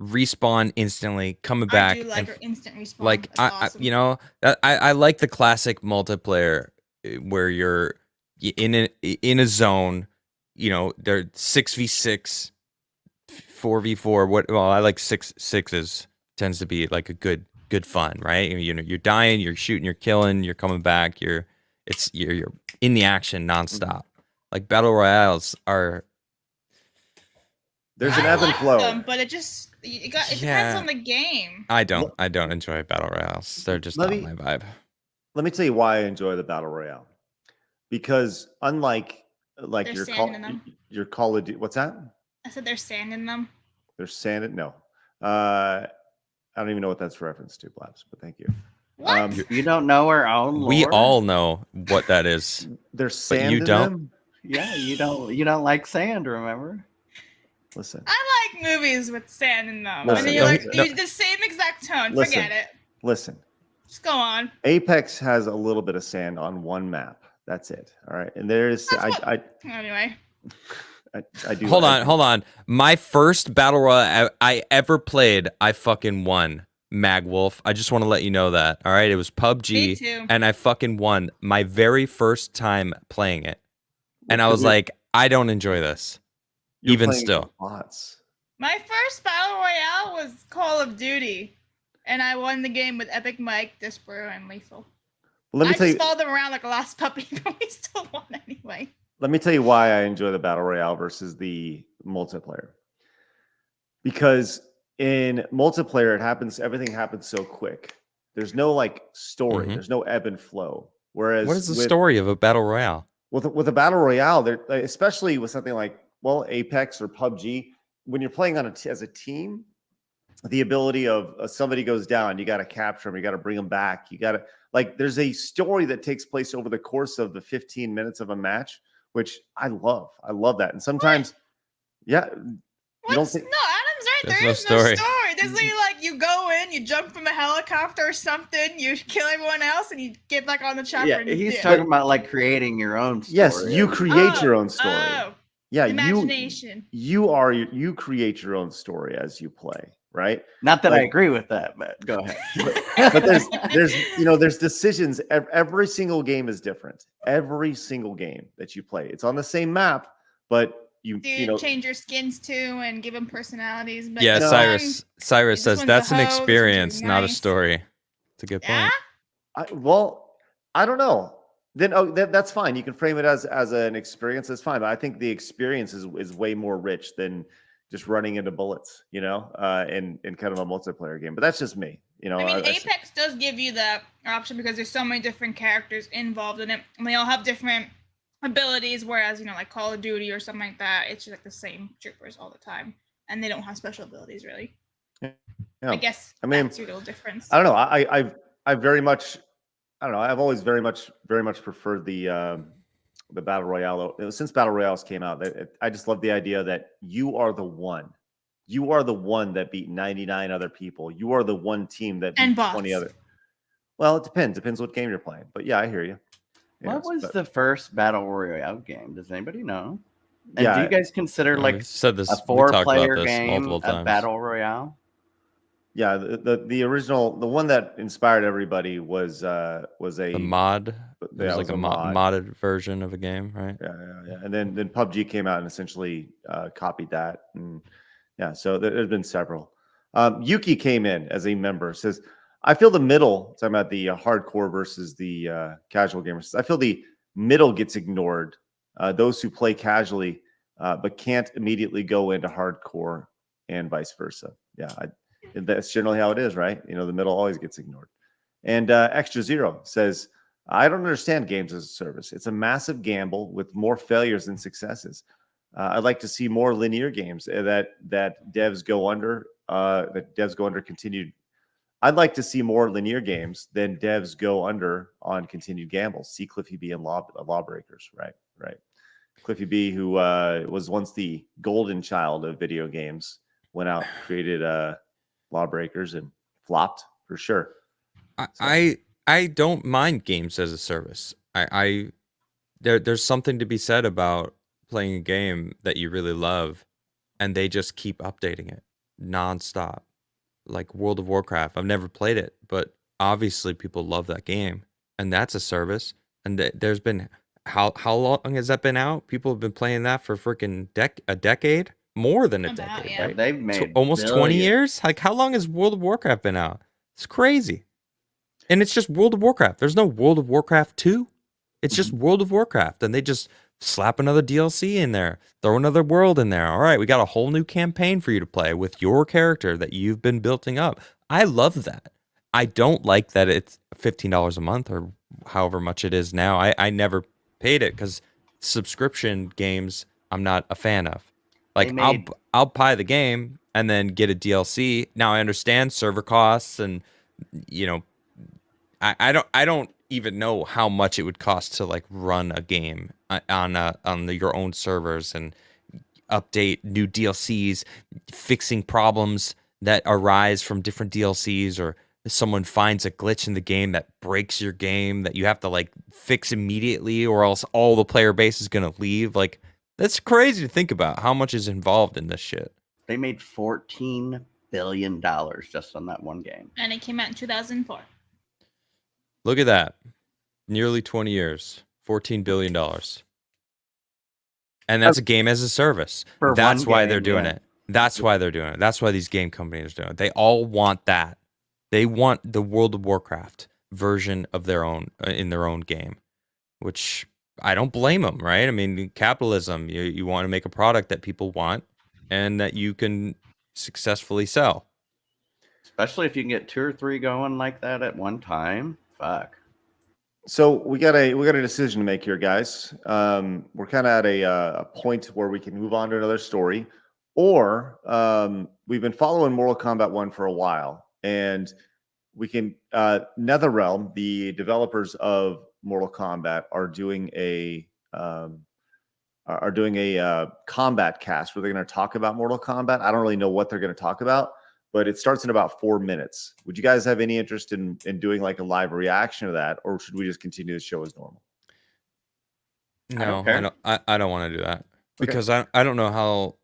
Respawn instantly, coming back. I do like instant respawn. Awesome. I like the classic multiplayer where you're in a zone. They're 6v6, 4v4. I like 6s. Tends to be a good fun, right? You're dying, you're shooting, you're killing, you're coming back. You're in the action nonstop. Battle Royales are. There's an ebb and flow. Them, but it depends on the game. I don't enjoy Battle Royales. They're just not my vibe. Let me tell you why I enjoy the Battle Royale. Because unlike like There's your sand in them. your Call of Duty. What's that? I said there's sand in them. There's sand in no. I don't even know what that's reference to, Blabs, but thank you. What? You don't know our own We lore? all know what that is. There's sand you in don't? them. Yeah, you don't like sand, remember? Listen, I like movies with sand in them. Listen, and then you're like, no. use the same exact tone. Listen. Forget it. listen. Just go on. Apex has a little bit of sand on one map. That's it. All right, and there's Anyway. I do. Hold on. My first battle royale I ever played, I fucking won. Magwolf. I just want to let you know that. All right, it was Me PUBG, too. and I fucking won my very first time playing it, and I was like, I don't enjoy this, You're even playing still. bots. My first battle royale was Call of Duty, and I won the game with Epic Mike, Disper, and Lethal. Let me I tell just you. followed them around like a lost puppy, but we still won anyway. Let me tell you why I enjoy the battle royale versus the multiplayer. Because in multiplayer, everything happens so quick. There's no like story. Mhm. There's no ebb and flow. Whereas What is the story of a battle royale? with a battle royale, especially with something like Apex or PUBG, when you're playing as a team, the ability of somebody goes down, you got to capture them, you got to bring them back, you got to there's a story that takes place over the course of the 15 minutes of a match, which I love. I love that, and sometimes, yeah, you don't think. No, Adam's right. There's There no is no story. story. There's literally like you go in, you jump from a helicopter or something, you kill everyone else, and you get back on the chopper. Yeah, and he's dip. talking about like creating your own story. Yes, you create Oh, your own story. Oh, Yeah, imagination. you create your own story as you play, right? Not that I Like- agree with that, but go ahead. But there's decisions. Every single game is different. Every single game that you play, it's on the same map, but Do you change your skins too and give them personalities? But Yeah, this Cyrus this says one's that's a an hoe, this one's experience, not a nice." story. It's a good point. Yeah? I don't know. Then that's fine. You can frame it as an experience. That's fine. But I think the experience is way more rich than just running into bullets, in kind of a multiplayer game. But that's just me. I mean, Apex does give you that option because there's so many different characters involved in it, and they all have different abilities. Whereas, like Call of Duty or something like that, it's just like the same troopers all the time, and they don't have special abilities really. Yeah. I guess that's your little difference. I don't know. I very much. I don't know. I've always very much preferred the battle royale. Since battle royales came out, I just love the idea that you are the one. You are the one that beat 99 other people. You are the one team that beat 20 other. Well, it depends. Depends what game you're playing. But yeah, I hear you. What was the first battle royale game? Does anybody know? And Yeah, do you guys consider Yeah, like we've said this, a we talked about 4-player this game multiple a times. battle royale? Yeah, the original, the one that inspired everybody was a mod. It Yeah, was it like was a modded version of a game, right? Yeah. And then PUBG came out and essentially copied that. And yeah, so there's been several. Yuki came in as a member, says, I feel the middle, talking about the hardcore versus the casual gamers. I feel the middle gets ignored. Those who play casually but can't immediately go into hardcore and vice versa. Yeah, that's generally how it is, right? The middle always gets ignored. And Extra Zero says, I don't understand games as a service. It's a massive gamble with more failures than successes. I'd like to see more linear games that devs go under. Continued. I'd like to see more linear games than devs go under on continued gambles. See Cliffy B and Lawbreakers, right? Cliffy B, who was once the golden child of video games, went out, created Lawbreakers, and flopped for sure. I don't mind games as a service. There's something to be said about playing a game that you really love, and they just keep updating it nonstop. Like World of Warcraft, I've never played it, but obviously people love that game, and that's a service. And there's been how long has that been out? People have been playing that for freaking a decade, more than a decade, yeah. right? They've made Almost 20 billions. years. Like, how long has World of Warcraft been out? It's crazy. And it's just World of Warcraft. There's no World of Warcraft 2. It's just World of Warcraft. And they just slap another DLC in there, throw another world in there. All right, we got a whole new campaign for you to play with your character that you've been building up. I love that. I don't like that it's $15 a month or however much it is now. I never paid it because subscription games I'm not a fan of. They Like made- I'll buy the game and then get a DLC. Now I understand server costs and you know I don't even know how much it would cost to like run a game on your own servers and update new DLCs, fixing problems that arise from different DLCs, or someone finds a glitch in the game that breaks your game that you have to like fix immediately, or else all the player base is gonna leave. Like that's crazy to think about how much is involved in this shit. They made $14 billion just on that one game. And it came out in 2004. Look at that. Nearly 20 years, $14 billion. And that's a game as a service. For That's one why game, they're doing yeah. it. That's why they're doing it. That's why these game companies are doing it. They all want that. They want the World of Warcraft version of their own in their own game, which I don't blame them, right? I mean, capitalism, you want to make a product that people want and that you can successfully sell. Especially if you can get 2 or 3 going like that at one time. Fuck. So we got a decision to make here, guys. We're kind of at a point where we can move on to another story, or we've been following Mortal Kombat 1 for a while, and we can NetherRealm, the developers of Mortal Kombat, are doing a combat cast where they're going to talk about Mortal Kombat. I don't really know what they're going to talk about, but it starts in about 4 minutes. Would you guys have any interest in doing like a live reaction to that, or should we just continue the show as normal? No, I don't want to do that because I don't know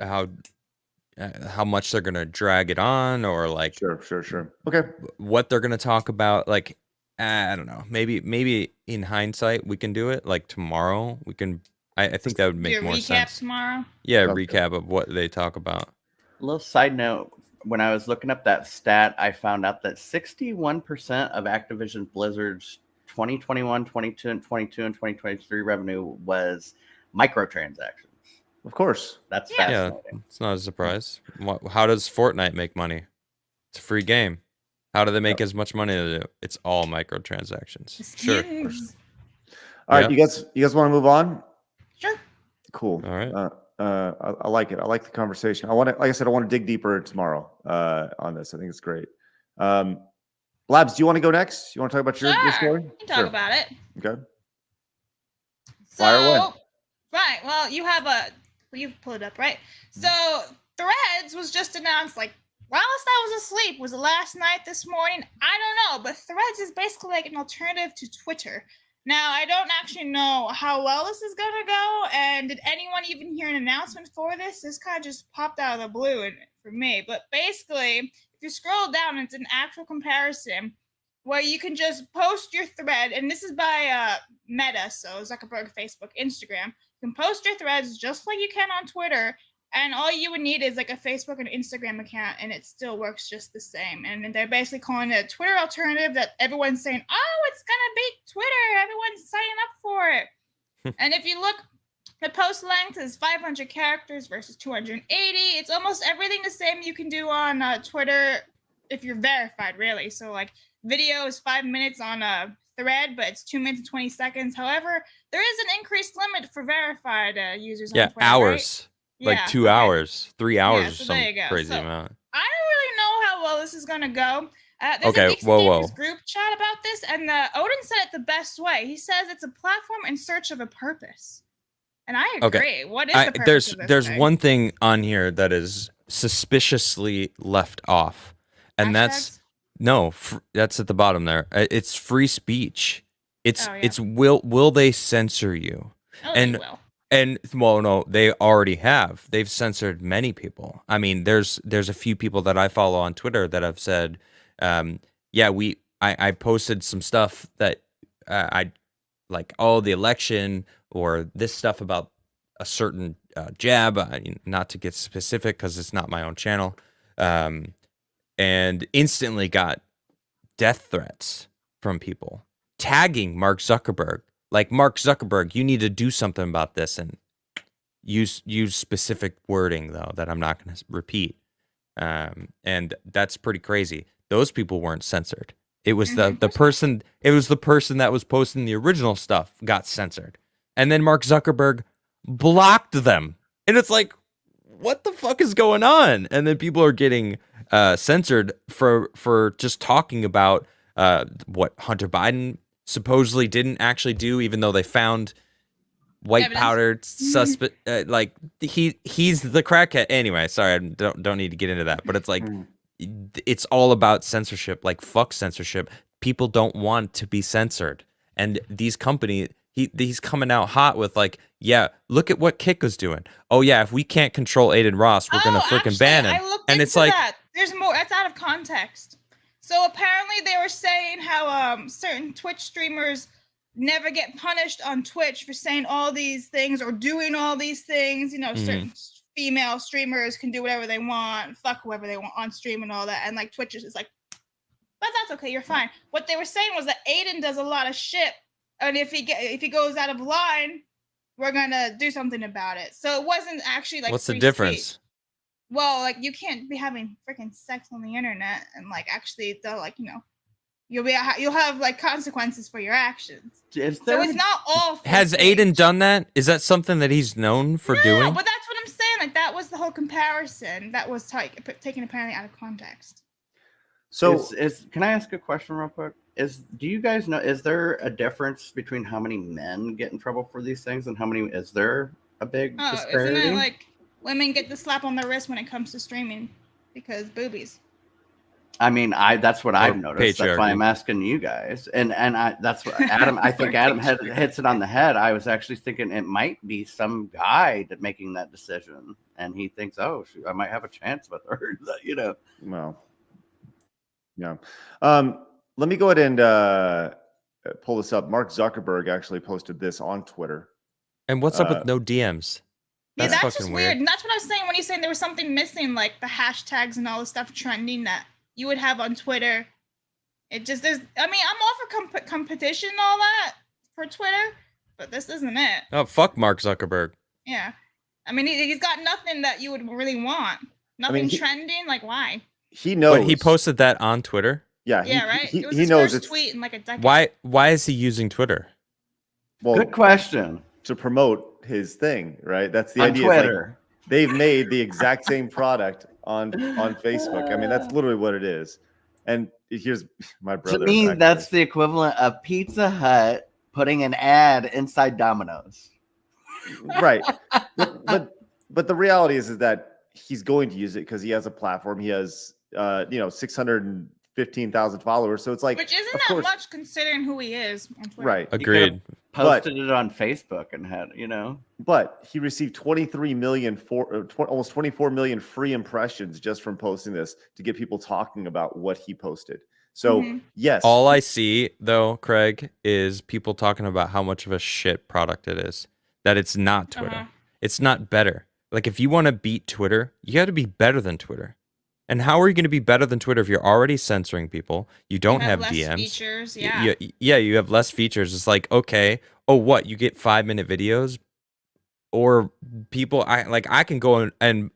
how much they're gonna drag it on, or like Sure. Okay. what they're gonna talk about. Like I don't know. Maybe in hindsight we can do it. Like tomorrow we can. I think that would make Do a more recap sense. tomorrow. Yeah, Okay. recap of what they talk about. A little side note, when I was looking up that stat, I found out that 61% of Activision Blizzard's 2021, 22, and 2023 revenue was microtransactions. Of course. That's Yeah. Yeah, fascinating. it's not a surprise. How does Fortnite make money? It's a free game. How do they make as much money as they do? It's all microtransactions. The Sure. skins. All right, Yeah. you guys want to move on? Sure. Cool. All right. I like it. I like the conversation. I want to, like I said, I want to dig deeper tomorrow on this. I think it's great. Blabs, do you want to go next? You want to talk about your Sure. story? We can talk about it. Okay. So, Fire away. right. Well, you pulled it up, right? So, Threads was just announced, like, whilst I was asleep, was it last night, this morning? I don't know, but Threads is basically like an alternative to Twitter. Now, I don't actually know how well this is going to go, and did anyone even hear an announcement for this? This kind of just popped out of the blue for me, but basically, if you scroll down, it's an actual comparison where you can just post your thread, and this is by Meta, so Zuckerburg, Facebook, Instagram. You can post your threads just like you can on Twitter, and all you would need is like a Facebook and Instagram account, and it still works just the same. And they're basically calling it a Twitter alternative that everyone's saying, oh, it's gonna beat Twitter. Everyone's signing up for it. And if you look, the post length is 500 characters versus 280. It's almost everything the same you can do on Twitter if you're verified, really. So like video is 5 minutes on a thread, but it's 2 minutes and 20 seconds. However, there is an increased limit for verified users on Twitter. Hours. Right? Like 2 hours, 3 hours, Yeah, or so some there you go. crazy So, amount. I don't really know how well this is gonna go. There's Okay, a Geeks and whoa. Gamers group chat about this, and Odin said it the best way. He says it's a platform in search of a purpose, and I agree. Okay. What is the purpose of this There's thing? one thing on here that is suspiciously left off, and that's Hashtags? that's at the bottom there. It's free speech. It's Oh, yeah. it's will they censor you? Oh, and- they will. And well, no, they already have. They've censored many people. I mean, there's a few people that I follow on Twitter that have said, I posted some stuff that I like, the election or this stuff about a certain jab. Not to get specific because it's not my own channel, and instantly got death threats from people tagging Mark Zuckerberg. Like, Mark Zuckerberg, you need to do something about this, and use specific wording though that I'm not going to repeat. And that's pretty crazy. Those people weren't censored. It was the person. It was the person that was posting the original stuff got censored. and then Mark Zuckerberg blocked them. And it's like, what the fuck is going on? And then people are getting censored for just talking about what Hunter Biden supposedly didn't actually do, even though they found white Evidence. powder suspect. Like he's the crackhead. Anyway, sorry, I don't need to get into that. But it's like it's all about censorship. Like fuck censorship. People don't want to be censored, and these companies. He's coming out hot with like, yeah, look at what Kick was doing. Oh yeah, if we can't control Aiden Ross, we're gonna freaking ban him. I looked and into it's like, that. There's more. That's out of context. So apparently they were saying how certain Twitch streamers never get punished on Twitch for saying all these things or doing all these things. You know, certain female streamers can do whatever they want, fuck whoever they want on stream and all that. And like Twitch is just like, but that's okay, you're fine. What they were saying was that Aiden does a lot of shit. And if he goes out of line, we're gonna do something about it. So it wasn't actually like. What's the difference? Speech. Well, like you can't be having freaking sex on the internet, and like actually, like you'll have like consequences for your actions. So it's not all. Has Aiden done that? Is that something that he's known for doing? No, but that's what I'm saying. Like that was the whole comparison that was taken apparently out of context. So, can I ask a question real quick? Do you guys know? Is there a difference between how many men get in trouble for these things and how many? Is there a big disparity? Isn't it like women get the slap on the wrist when it comes to streaming because boobies? I mean, that's what I've noticed. That's why I'm asking you guys, and that's what Adam. I think Adam hits it on the head. I was actually thinking it might be some guy making that decision, and he thinks, oh, shoot, I might have a chance with her. Well, yeah. Let me go ahead and pull this up. Mark Zuckerberg actually posted this on Twitter. And what's up with no DMs? That's just weird. And that's what I was saying when you're saying there was something missing, like the hashtags and all the stuff trending that you would have on Twitter. I'm all for competition and all that for Twitter, but this isn't it. Oh, fuck Mark Zuckerberg. Yeah. I mean, he's got nothing that you would really want. Nothing trending. Like, why? He knows. But he posted that on Twitter? Yeah, right. It was he his knows first tweet in like a decade. Why is he using Twitter? Well, good question. To promote his thing, right? That's the on idea. Twitter. Like, they've made the exact same product on Facebook. I mean, that's literally what it is. And here's my brother. To me, that's the equivalent of Pizza Hut putting an ad inside Domino's. Right. but the reality is that he's going to use it because he has a platform. He has 615,000 followers. So it's like, which isn't that much considering who he is on Twitter. Right. Agreed. Posted it on Facebook and had, But he received 23 million almost 24 million free impressions just from posting this to get people talking about what he posted. So yes. All I see though, Craig, is people talking about how much of a shit product it is. That it's not Twitter. It's not better. Like if you want to beat Twitter, you got to be better than Twitter. And how are you going to be better than Twitter if you're already censoring people? You don't have less DMs. Features, you have less features. It's like, okay, what? You get 5-minute videos, or people. I can go and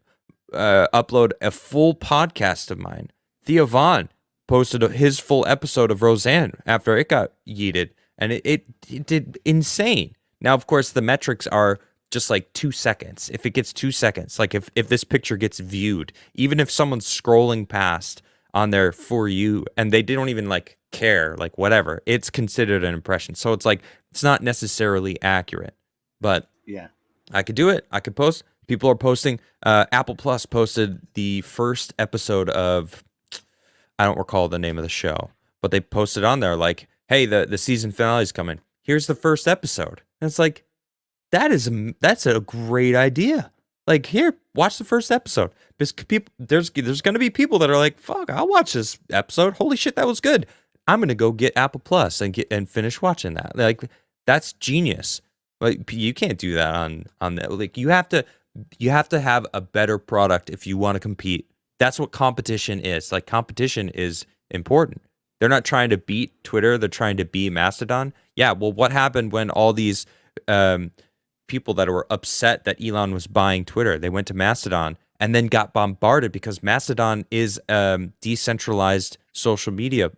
upload a full podcast of mine. Theo Vaughn posted his full episode of Roseanne after it got yeeted, and it did insane. Now, of course, the metrics are just like 2 seconds. If it gets 2 seconds, like if this picture gets viewed, even if someone's scrolling past on their For You and they don't even like care, like whatever, it's considered an impression. So it's like, it's not necessarily accurate, but yeah, I could do it. I could post. People are posting. Apple Plus posted the first episode of, I don't recall the name of the show, but they posted on there like, hey, the season finale is coming. Here's the first episode. And it's like, that's a great idea. Like, here, watch the first episode. Because people, there's going to be people that are like, fuck, I'll watch this episode. Holy shit, that was good. I'm going to go get Apple Plus and finish watching that. Like, that's genius. Like, you can't do that on that. Like, you have to have a better product if you want to compete. That's what competition is. Like, competition is important. They're not trying to beat Twitter. They're trying to beat Mastodon. Yeah, well, what happened when all these people that were upset that Elon was buying Twitter, they went to Mastodon and then got bombarded because Mastodon is a decentralized social media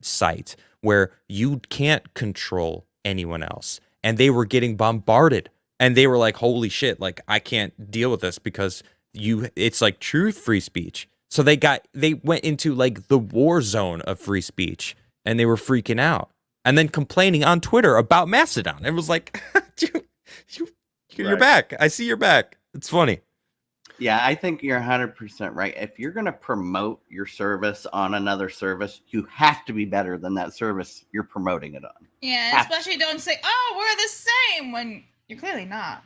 site where you can't control anyone else. and they were getting bombarded, and they were like, holy shit, like I can't deal with this because it's like true free speech. So they went into like the war zone of free speech, and they were freaking out and then complaining on Twitter about Mastodon. It was like, you're back. I see you're back. It's funny. Yeah, I think you're 100% right. If you're going to promote your service on another service, you have to be better than that service you're promoting it on. Yeah, especially don't say, "Oh, we're the same," when you're clearly not.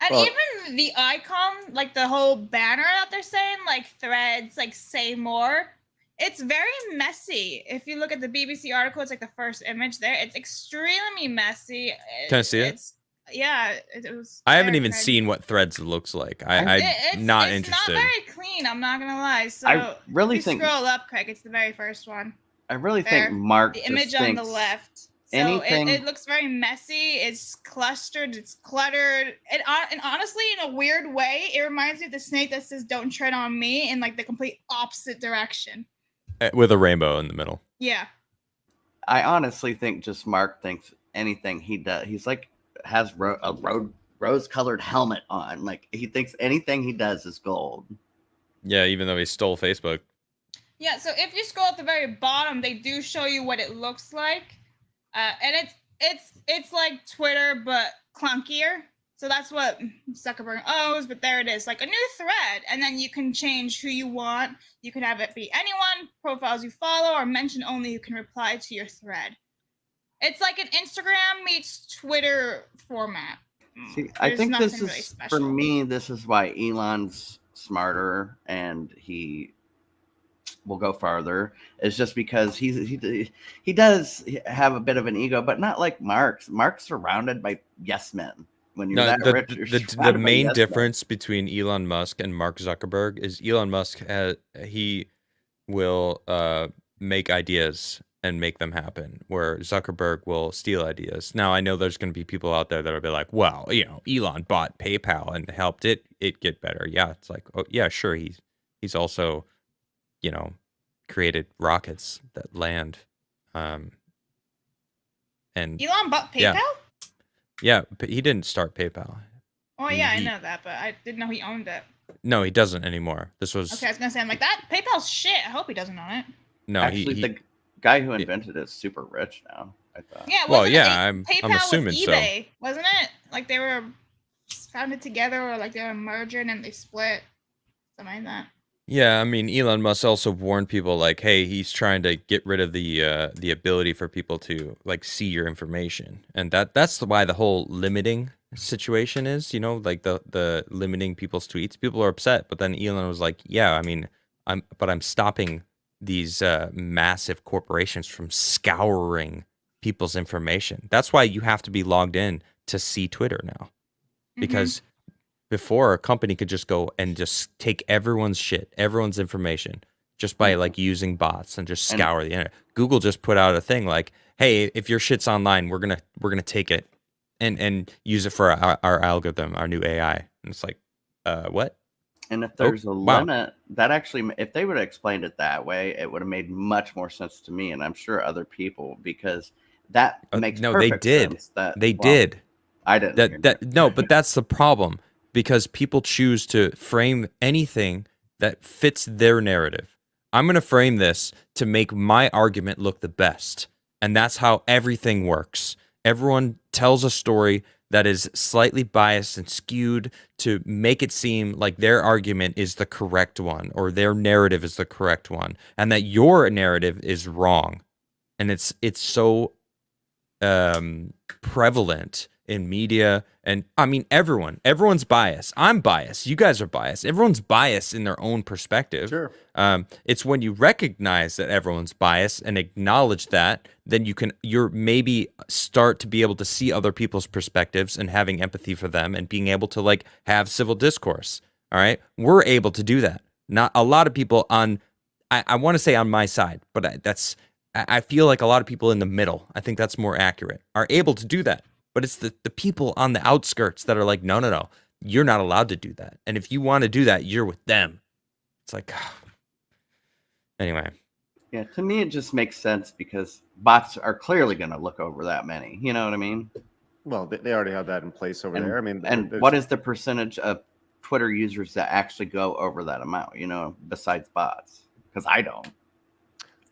And Well, even the icon, like the whole banner that they're saying, like threads, like say more. It's very messy. If you look at the BBC article, it's like the first image there. It's extremely messy. Can I see it? Yeah, it was. I haven't even seen what Threads looks like. I'm not interested. It's not very clean. I'm not gonna lie. So I really if you think scroll up, Craig. It's the very first one. I really There. think Mark The just image on the thinks left. So anything- it looks very messy. It's clustered. It's cluttered. And honestly, in a weird way, it reminds me of the snake that says "Don't tread on me" in like the complete opposite direction. With a rainbow in the middle. Yeah. I honestly think just Mark thinks anything he does. He's like has a rose-colored helmet on. Like he thinks anything he does is gold. Yeah, even though he stole Facebook. Yeah, so if you scroll at the very bottom, they do show you what it looks like, and it's like Twitter but clunkier. So that's what Zuckerberg owes, but there it is, like a new thread, and then you can change who you want. You can have it be anyone, profiles you follow, or mention only who can reply to your thread. It's like an Instagram meets Twitter format. See, I There's think this nothing is really special. for me. This is why Elon's smarter and he will go farther. It's just because he does have a bit of an ego, but not like Mark's. Mark's surrounded by yes men. When you're that rich, you're the surrounded by main yes difference between Elon Musk and Mark Zuckerberg is Elon Musk he will make ideas and make them happen, where Zuckerberg will steal ideas. Now, I know there's going to be people out there that'll be like, well, Elon bought PayPal and helped it get better. Yeah, it's like, oh yeah, sure. He's also, created rockets that land. And Elon bought PayPal? Yeah, but he didn't start PayPal. Oh yeah, I know that, but I didn't know he owned it. No, he doesn't anymore. This was Okay, I was gonna say, I'm like, that PayPal's shit. I hope he doesn't own it. no. Actually, the guy who invented it is super rich now. I thought. Yeah. Well, wasn't yeah, it, I'm assuming with eBay, wasn't it? Like they were founded together, or like they were merged and then they split, something like that. Yeah, I mean, Elon Musk also warned people like, hey, he's trying to get rid of the ability for people to like see your information, and that's why the whole limiting situation is, like the limiting people's tweets. People are upset, but then Elon was like, yeah, I mean, I'm stopping these massive corporations from scouring people's information. That's why you have to be logged in to see Twitter now, because before a company could just go and just take everyone's shit, everyone's information, just by like using bots and just scour the internet. Google just put out a thing like, hey, if your shit's online, we're gonna take it and use it for our algorithm, our new AI. And it's like, what? And if there's a limit, that actually, if they would have explained it that way, it would have made much more sense to me, and I'm sure other people, because that makes perfect sense. They did. I didn't. No, but that's the problem, because people choose to frame anything that fits their narrative. I'm going to frame this to make my argument look the best, and that's how everything works. Everyone tells a story that is slightly biased and skewed to make it seem like their argument is the correct one, or their narrative is the correct one, and that your narrative is wrong. And it's so prevalent in media, and I mean everyone's biased. I'm biased, you guys are biased, everyone's biased in their own perspective. Sure. It's when you recognize that everyone's biased and acknowledge that, then you're maybe start to be able to see other people's perspectives and having empathy for them and being able to like have civil discourse. All right, we're able to do that. Not a lot of people on, I want to say on my side, but I feel like a lot of people in the middle, I think that's more accurate, are able to do that. But it's the people on the outskirts that are like, no, you're not allowed to do that. And if you want to do that, you're with them. It's like, anyway. Yeah, to me, it just makes sense because bots are clearly going to look over that many. You know what I mean? Well, they already have that in place over there. I mean, and what is the percentage of Twitter users that actually go over that amount? You know, besides bots, because I don't.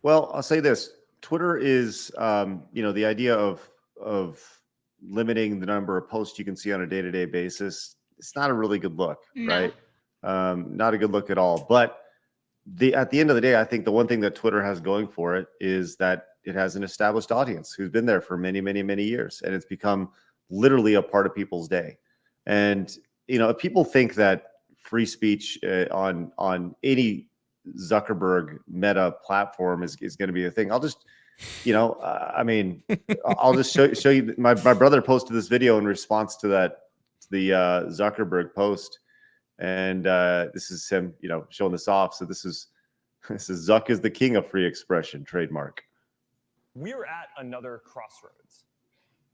Well, I'll say this: Twitter is, the idea of limiting the number of posts you can see on a day-to-day basis. It's not a really good look, No. right? Not a good look at all. But at the end of the day, I think the one thing that Twitter has going for it is that it has an established audience who's been there for many, many, many years, and it's become literally a part of people's day. And if people think that free speech on any Zuckerberg Meta platform is going to be a thing, I'll just, I'll just show you. My brother posted this video in response to the Zuckerberg post, and this is him, showing this off. So this is Zuck is the king of free expression, trademark. We're at another crossroads.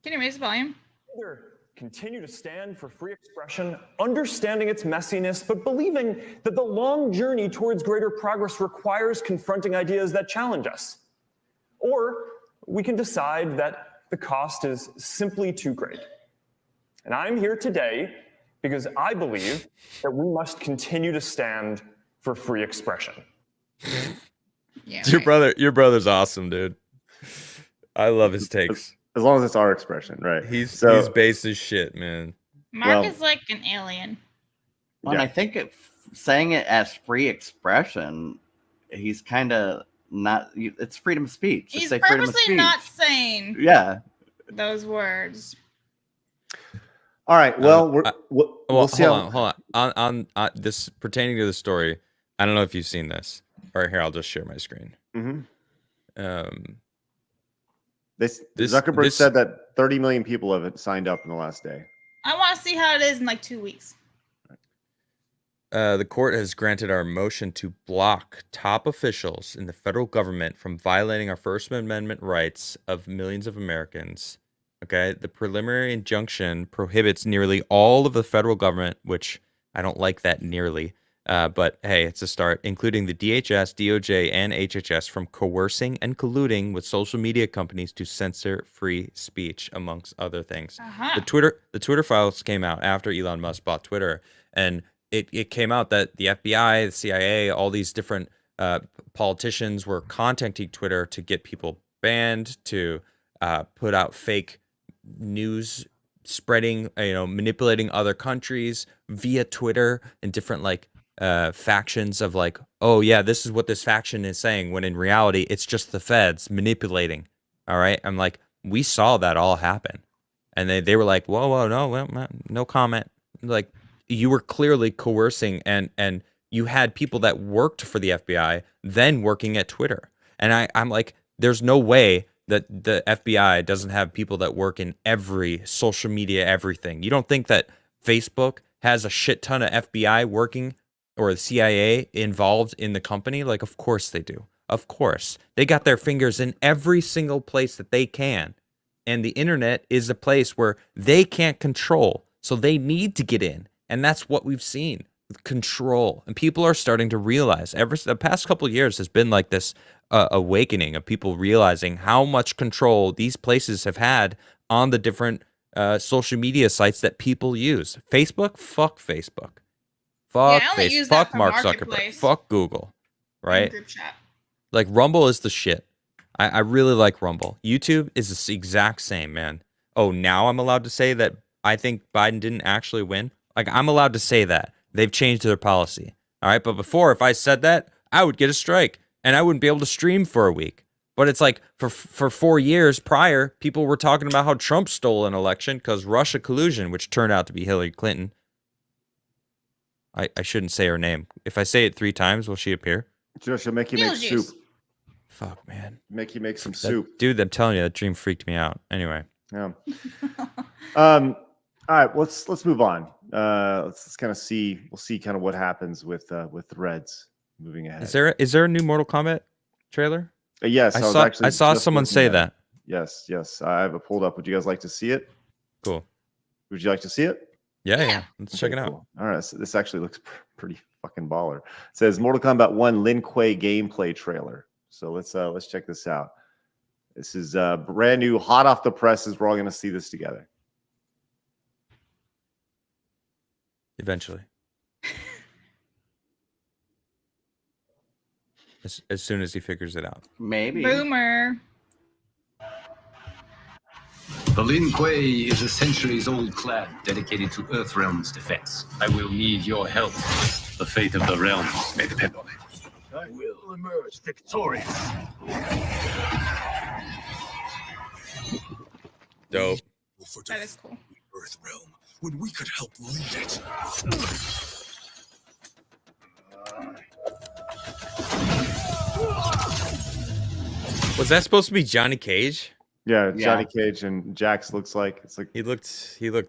Can you raise the volume? Either continue to stand for free expression, understanding its messiness, but believing that the long journey towards greater progress requires confronting ideas that challenge us. Or we can decide that the cost is simply too great. And I'm here today because I believe that we must continue to stand for free expression. Yeah. Your brother's awesome, dude. I love his takes. As long as it's our expression, right? He's base as shit, man. Mark is like an alien. Well, and I think saying it as free expression, he's kind of not. It's freedom of speech. He's say freedom of purposely speech. not saying those words. All right. Well, we'll see. Hold on. On this pertaining to the story, I don't know if you've seen this. Right here, I'll just share my screen. Mm-hmm. Zuckerberg said that 30 million people have signed up in the last day. I want to see how it is in like 2 weeks. The court has granted our motion to block top officials in the federal government from violating our First Amendment rights of millions of Americans. Okay, the preliminary injunction prohibits nearly all of the federal government, which I don't like that nearly. But hey, it's a start, including the DHS, DOJ, and HHS from coercing and colluding with social media companies to censor free speech, amongst other things. The Twitter files came out after Elon Musk bought Twitter, and it came out that the FBI, the CIA, all these different politicians were contacting Twitter to get people banned, to put out fake news, spreading, manipulating other countries via Twitter, and different factions of oh yeah, this is what this faction is saying, when in reality it's just the feds manipulating. All right, I'm like, we saw that all happen, and they were like, whoa, no comment. Like, you were clearly coercing, and you had people that worked for the FBI then working at Twitter, and I'm like, there's no way that the FBI doesn't have people that work in every social media, everything. You don't think that Facebook has a shit ton of FBI working, or the CIA involved in the company? Like, of course they do. Of course. They got their fingers in every single place that they can. And the internet is a place where they can't control. So they need to get in. And that's what we've seen with control. And people are starting to realize, the past couple of years has been like this awakening of people realizing how much control these places have had on the different social media sites that people use. Facebook? Fuck Facebook. Fuck Facebook. Fuck Mark Zuckerberg. Fuck Google. Right? Group chat. Like, Rumble is the shit. I really like Rumble. YouTube is the exact same, man. Oh, now I'm allowed to say that I think Biden didn't actually win? Like, I'm allowed to say that. They've changed their policy. All right? But before, if I said that, I would get a strike, and I wouldn't be able to stream for a week. But it's like, for 4 years prior, people were talking about how Trump stole an election because Russia collusion, which turned out to be Hillary Clinton. I shouldn't say her name. If I say it 3 times, will she appear? She'll make you make soup. Fuck, man. Make you make some soup. Dude, I'm telling you, that dream freaked me out. Anyway. Yeah. All right, let's move on. Let's kind of see. We'll see kind of what happens with the Reds moving ahead. Is there a new Mortal Kombat trailer? Yes, I saw someone say that. Yes. I have it pulled up. Would you guys like to see it? Cool. Would you like to see it? Yeah. Let's check it out. Cool. All right, so this actually looks pretty fucking baller. It says Mortal Kombat 1 Lin Kuei gameplay trailer. So let's check this out. This is brand new, hot off the presses. We're all going to see this together. Eventually. As soon as he figures it out. Maybe. Boomer. The Lin Kuei is a centuries-old clan dedicated to Earthrealm's defense. I will need your help. The fate of the realms may depend on it. I will emerge victorious. Dope. That is cool. Earthrealm when we could help lead it. Was that supposed to be Johnny Cage? Yeah, Johnny Cage and Jax looks like He looked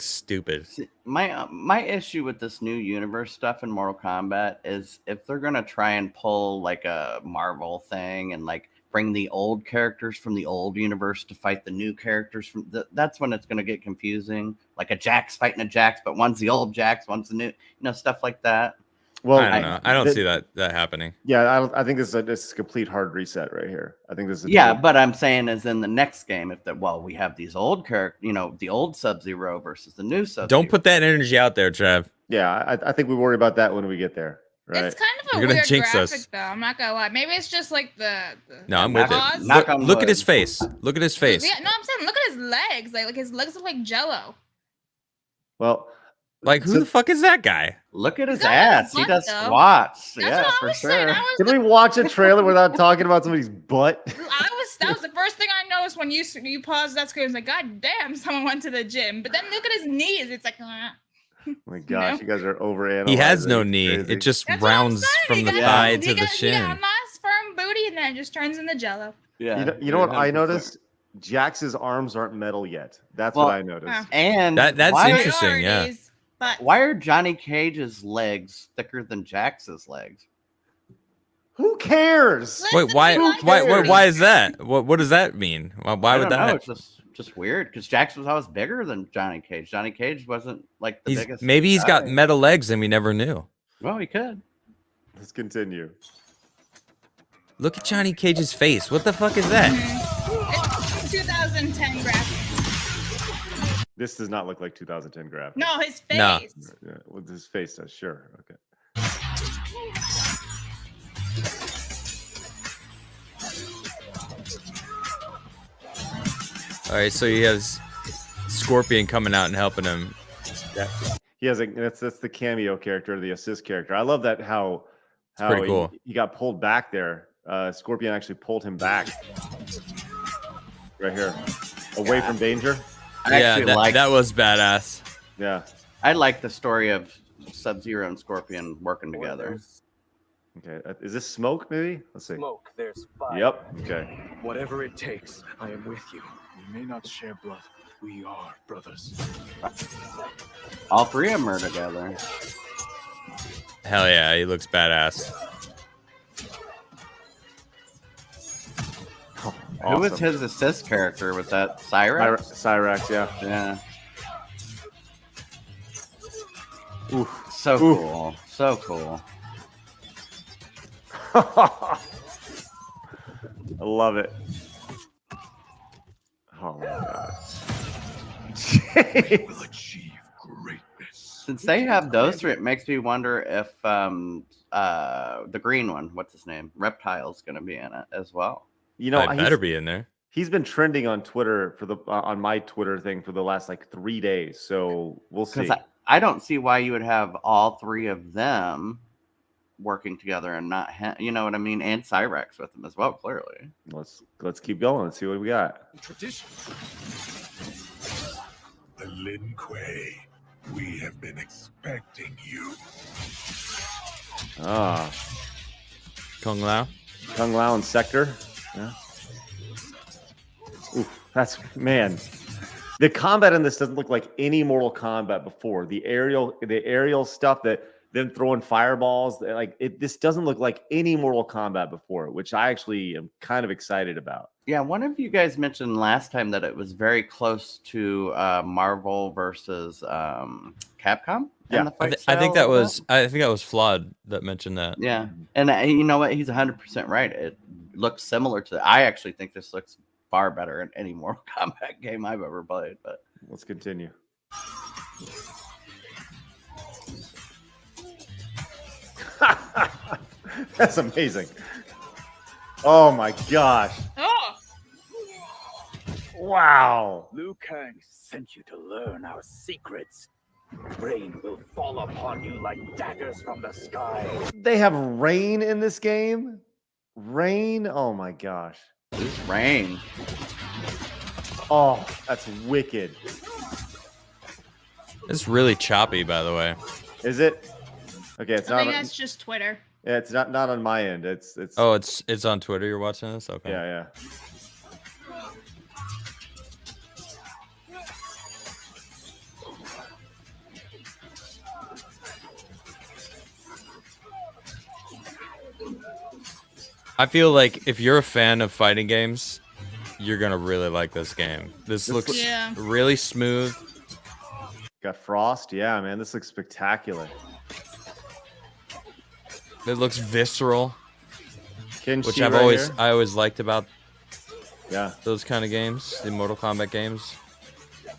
stupid. See, my issue with this new universe stuff in Mortal Kombat is if they're gonna try and pull like a Marvel thing and like bring the old characters from the old universe to fight the new characters from that's when it's gonna get confusing. Like a Jax fighting a Jax, but one's the old Jax, one's the new, stuff like that. well, I don't know. I don't see that happening. Yeah, I think this is a complete hard reset right here. I think this is But I'm saying is in the next game, if we have these old characters, the old Sub-Zero versus the new Sub-Zero. Don't put that energy out there, Trev. Yeah, I think we worry about that when we get there. Right? It's kind of a You're gonna weird jinx graphic, us. though. I'm not gonna lie. Maybe it's just like the No, I'm with pause. it. Knock on Look wood. at his face. Look at his face. Yeah, no, I'm saying look at his legs. Like his legs look like Jello. Well, Like, who the fuck is that guy? Look at his He's got ass. a He butt, does though. squats. That's Yeah, what I for was sure. saying. can we watch a trailer without talking about somebody's butt? That was the first thing I noticed when you paused that screen. I was like, God damn, someone went to the gym. But then look at his knees. It's like, Oh my gosh, you guys are overanalyzing. He has no It's knee. crazy. It just that's what I'm rounds saying. from He the got- thigh he to the got- He got shin. a nice firm booty and then it just turns into Jello. Yeah. You know what I 100%. noticed? Jax's arms aren't metal yet. That's Well, what I noticed. Wow. And That's why, interesting. Yeah. Priorities, But Why are Johnny Cage's legs thicker than Jax's legs? Who cares? Listen, Wait, why? he likes Why? booty. Why is that? What does that mean? Why I would don't know. that? It's just weird because Jax was always bigger than Johnny Cage. Johnny Cage wasn't like the biggest. Maybe he's got guy. metal legs and we never knew. Well, he could. Let's continue. Look at Johnny Cage's face. What the fuck is that? It's 2010 graphics. This does not look like 2010 graphics. No, his face. No. Yeah, well, his face does. Sure. Okay. All right, so he has Scorpion coming out and helping him. He has that's the cameo character, the assist character. I love that how pretty cool. he got pulled back there. Scorpion actually pulled him back right here, away from danger. I Yeah, actually like. that was badass. Yeah. I like the story of Sub-Zero and Scorpion working together. Okay. Is this smoke? Maybe. Let's see. Smoke, there's fire. Yep. Okay. Whatever it takes, I am with you. We may not share blood. We are brothers. All three of them are together. Hell yeah, he looks badass. Oh, Who was awesome. his assist character? Was that Cyrax? Cyrax, yeah. Yeah. Oof. So Oof. cool. So cool. I love it. Oh my god. Jeez. Will achieve greatness. Since they have those three, it makes me wonder if the green one, what's his name, Reptile's going to be in it as well. You know, I better be in there. he's been trending on Twitter for the on my Twitter thing for the last like 3 days. So we'll see. Because I don't see why you would have all three of them working together and not him. You know what I mean? And Cyrax with them as well, clearly. Let's keep going. Let's see what we got. Tradition. The Lin Kuei. We have been expecting you. Ah, Kung Lao. Kung Lao and Sector. Yeah. Oof, that's man. The combat in this doesn't look like any Mortal Kombat before. The aerial stuff, that them throwing fireballs, this doesn't look like any Mortal Kombat before, which I actually am kind of excited about. Yeah, one of you guys mentioned last time that it was very close to Marvel versus Capcom. Yeah, in the fight I think that style was Flawed that mentioned that. Yeah, and you know what? He's 100% right. It looks similar to. I actually think this looks far better in any Mortal Kombat game I've ever played. But Let's continue. That's amazing. Oh my gosh. Oh, Wow. Liu Kang sent you to learn our secrets. Rain will fall upon you like daggers from the sky. They have rain in this game? Rain? Oh my gosh. Rain. Oh, that's wicked. It's really choppy, by the way. Is it? Okay, it's I not. think that's just Twitter. Yeah, it's not on my end. It's. Oh, it's on Twitter. You're watching this? Okay. Yeah. I feel like if you're a fan of fighting games, you're gonna really like this game. This looks Yeah. really smooth. Got frost. Yeah, man, this looks spectacular. It looks visceral, Kenshi which right here. I always liked about Yeah. those kind of games, the Mortal Kombat games.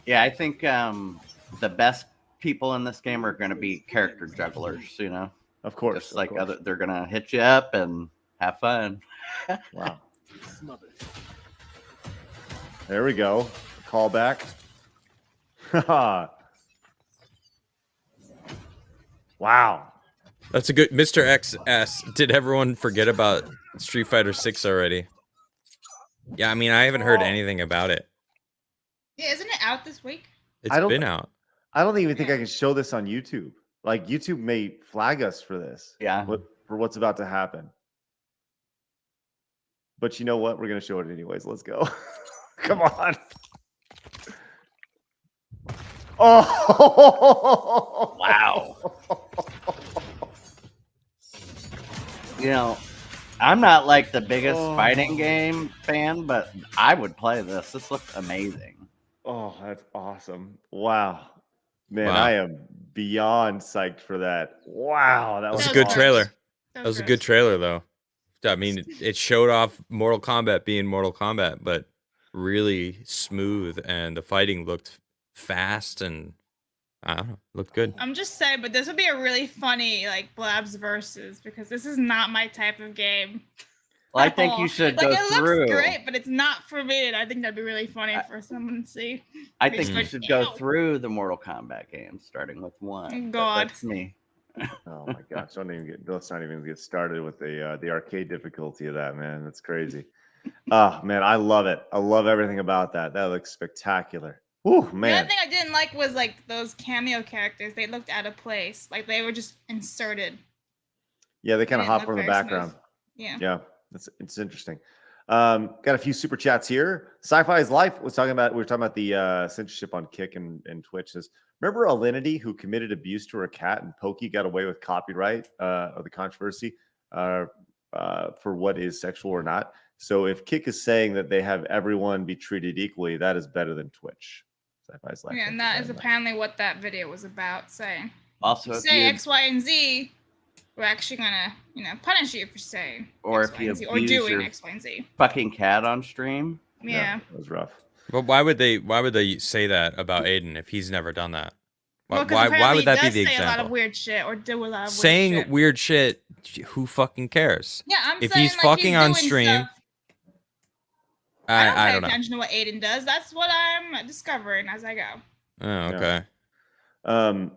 Yeah, I think the best people in this game are going to be character jugglers. You know, Of course. just like of course. they're going to hit you up and have fun. Wow. There we go. Callback. Wow. That's a good Mr. XS. Did everyone forget about Street Fighter 6 already? Yeah, I mean, I haven't heard anything about it. Yeah, isn't it out this week? It's been out. I don't even think I can show this on YouTube. Like YouTube may flag us for this. Yeah. For what's about to happen. But you know what? We're gonna show it anyways. Let's go. Come on. Oh Wow. You know, I'm not like the biggest fighting game fan, but I would play this. This looks amazing. Oh, that's awesome. Wow. Man, Wow. I am beyond psyched for that. Wow, that That was was a good awesome. trailer. That was a good trailer, though. I mean, it showed off Mortal Kombat being Mortal Kombat, but really smooth, and the fighting looked fast and I don't know, looked good. I'm just saying, but this would be a really funny like Blabs versus because this is not my type of game. Well, I at think all. you should like, go it through. looks great, but it's not for me. And I think that'd be really funny for someone to see. I Be think you like, should go "Ew." through the Mortal Kombat games, starting with one. God. That's me. Oh my gosh! Let's not even get started with the arcade difficulty of that, man. That's crazy. Oh man, I love it. I love everything about that. That looks spectacular. Whew, The man. other thing I didn't like was like those cameo characters. They looked out of place. Like they were just inserted. Yeah, they kind of didn't hop look in the very smooth. background. Yeah. Yeah, it's interesting. Got a few super chats here. Sci-Fi's Life was talking about. We were talking about the censorship on Kick and Twitch. Says, remember Alinity who committed abuse to her cat and Pokey got away with copyright or the controversy for what is sexual or not. So if Kick is saying that they have everyone be treated equally, that is better than Twitch. Sci-Fi's Life. Yeah, and that is apparently what that video was about. Saying Also, you if say you, X, Y, and Z, we're actually gonna, punish you for saying or X, if Y, you and Z, or abuse doing your X, Y, and Z. fucking cat on stream, Yeah. That was rough. But why would they say that about Aiden if he's never done that? Well, 'cause Why apparently would that he be does the say a lot of example? weird shit or do a lot of Saying weird shit. weird shit, who fucking cares? Yeah, I'm if saying he's like, fucking on doing stream, stuff. I I don't don't pay know. attention to what Aiden does. That's what I'm discovering as I go. Oh, okay. All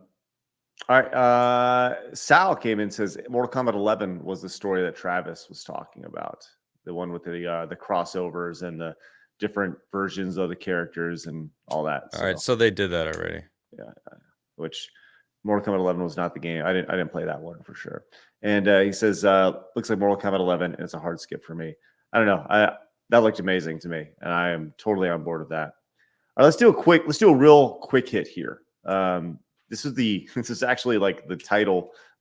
right. Sal came in and says Mortal Kombat 11 was the story that Travis was talking about. The one with the crossovers and the different versions of the characters and all that. All right, so they did that already. Yeah, which Mortal Kombat 11 was not the game. I didn't play that one for sure. And he says looks like Mortal Kombat 11 and it's a hard skip for me. I don't know. That looked amazing to me, and I am totally on board with that. All right, let's do a real quick hit here. This is actually like the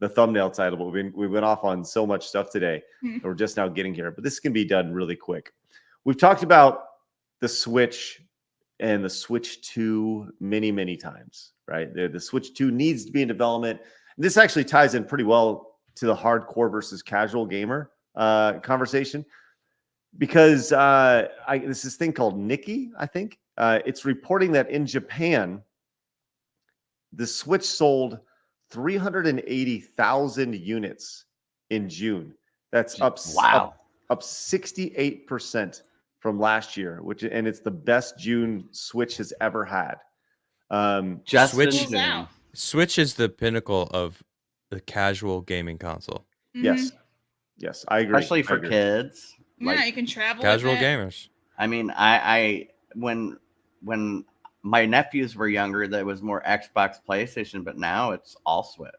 thumbnail title, but we went off on so much stuff today. And we're just now getting here, but this can be done really quick. We've talked about the Switch and the Switch 2 many times, right? The Switch 2 needs to be in development. This actually ties in pretty well to the hardcore versus casual gamer conversation, because there's this thing called Nikki, I think. It's reporting that in Japan, the Switch sold 380,000 units in June. That's up 68% from last year, and it's the best June Switch has ever had. Switch is the pinnacle of the casual gaming console. Yes, I agree. Especially for kids. Yeah, you can travel. Casual gamers. I mean, I when my nephews were younger, there was more Xbox, PlayStation, but now it's all Switch.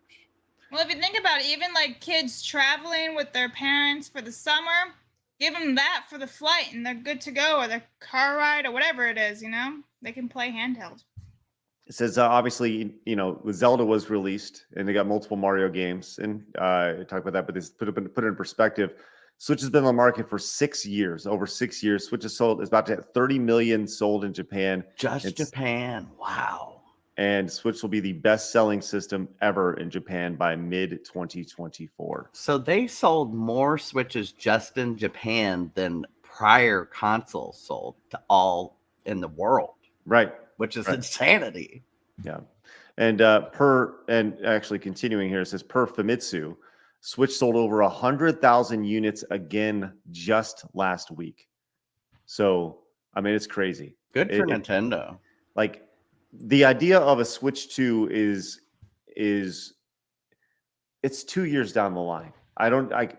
Well, if you think about it, even like kids traveling with their parents for the summer, give them that for the flight and they're good to go, or their car ride or whatever it is, they can play handheld. It says, obviously, Zelda was released and they got multiple Mario games, and talk about that, but this put it in perspective. Switch has been on the market for 6 years, over 6 years. Switch is about to have 30 million sold in Japan. Japan. Wow. And Switch will be the best-selling system ever in Japan by mid-2024. So they sold more Switches just in Japan than prior consoles sold to all in the world. Right. Which is insanity. Yeah. And actually continuing here, it says per Famitsu, Switch sold over 100,000 units again just last week. So, I mean, it's crazy. Good for Nintendo. The idea of a Switch 2 is it's 2 years down the line.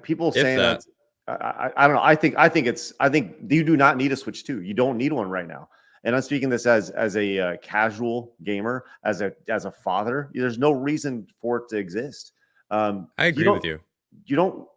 People saying that. I don't know. I think you do not need a Switch 2. You don't need one right now. And I'm speaking this as a casual gamer, as a father. There's no reason for it to exist. I agree with you. You don't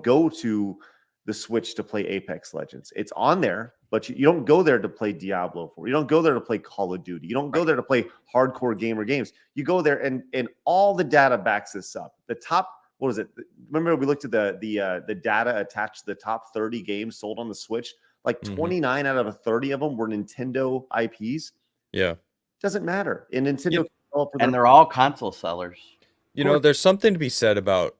go to the Switch to play Apex Legends. It's on there, but you don't go there to play Diablo 4. You don't go there to play Call of Duty. You don't go there to play hardcore gamer games. You go there and all the data backs this up. The top, what was it? Remember we looked at the data attached to the top 30 games sold on the Switch. 29 out of 30 of them were Nintendo IPs. Yeah. Doesn't matter. And Nintendo and they're all console sellers. There's something to be said about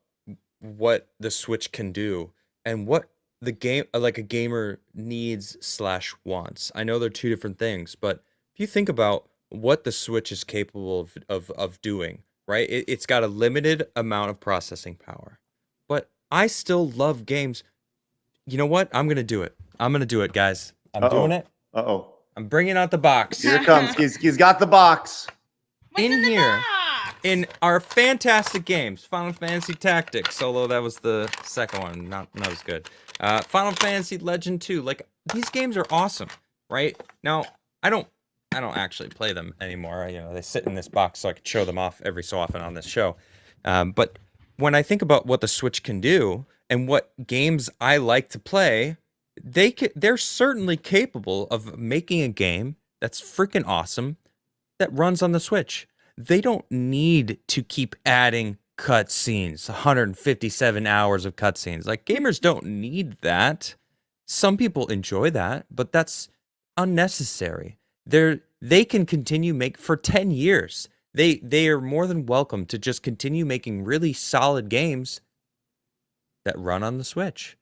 what the Switch can do and what the game, like a gamer needs/wants. I know they're two different things, but if you think about what the Switch is capable of doing, right? It's got a limited amount of processing power, but I still love games. You know what? I'm going to do it. I'm going to do it, guys. I'm doing it. I'm bringing out the box. Here it comes. He's got the box. What's in the here. box? In our fantastic games, Final Fantasy Tactics Solo, that was the second one, not as good. Final Fantasy Legend 2, these games are awesome, right? Now, I don't actually play them anymore. They sit in this box so I can show them off every so often on this show. But when I think about what the Switch can do and what games I like to play, they're certainly capable of making a game that's freaking awesome that runs on the Switch. They don't need to keep adding cutscenes, 157 hours of cutscenes. Gamers don't need that. Some people enjoy that, but that's unnecessary. They can continue for 10 years. They are more than welcome to just continue making really solid games that run on the Switch.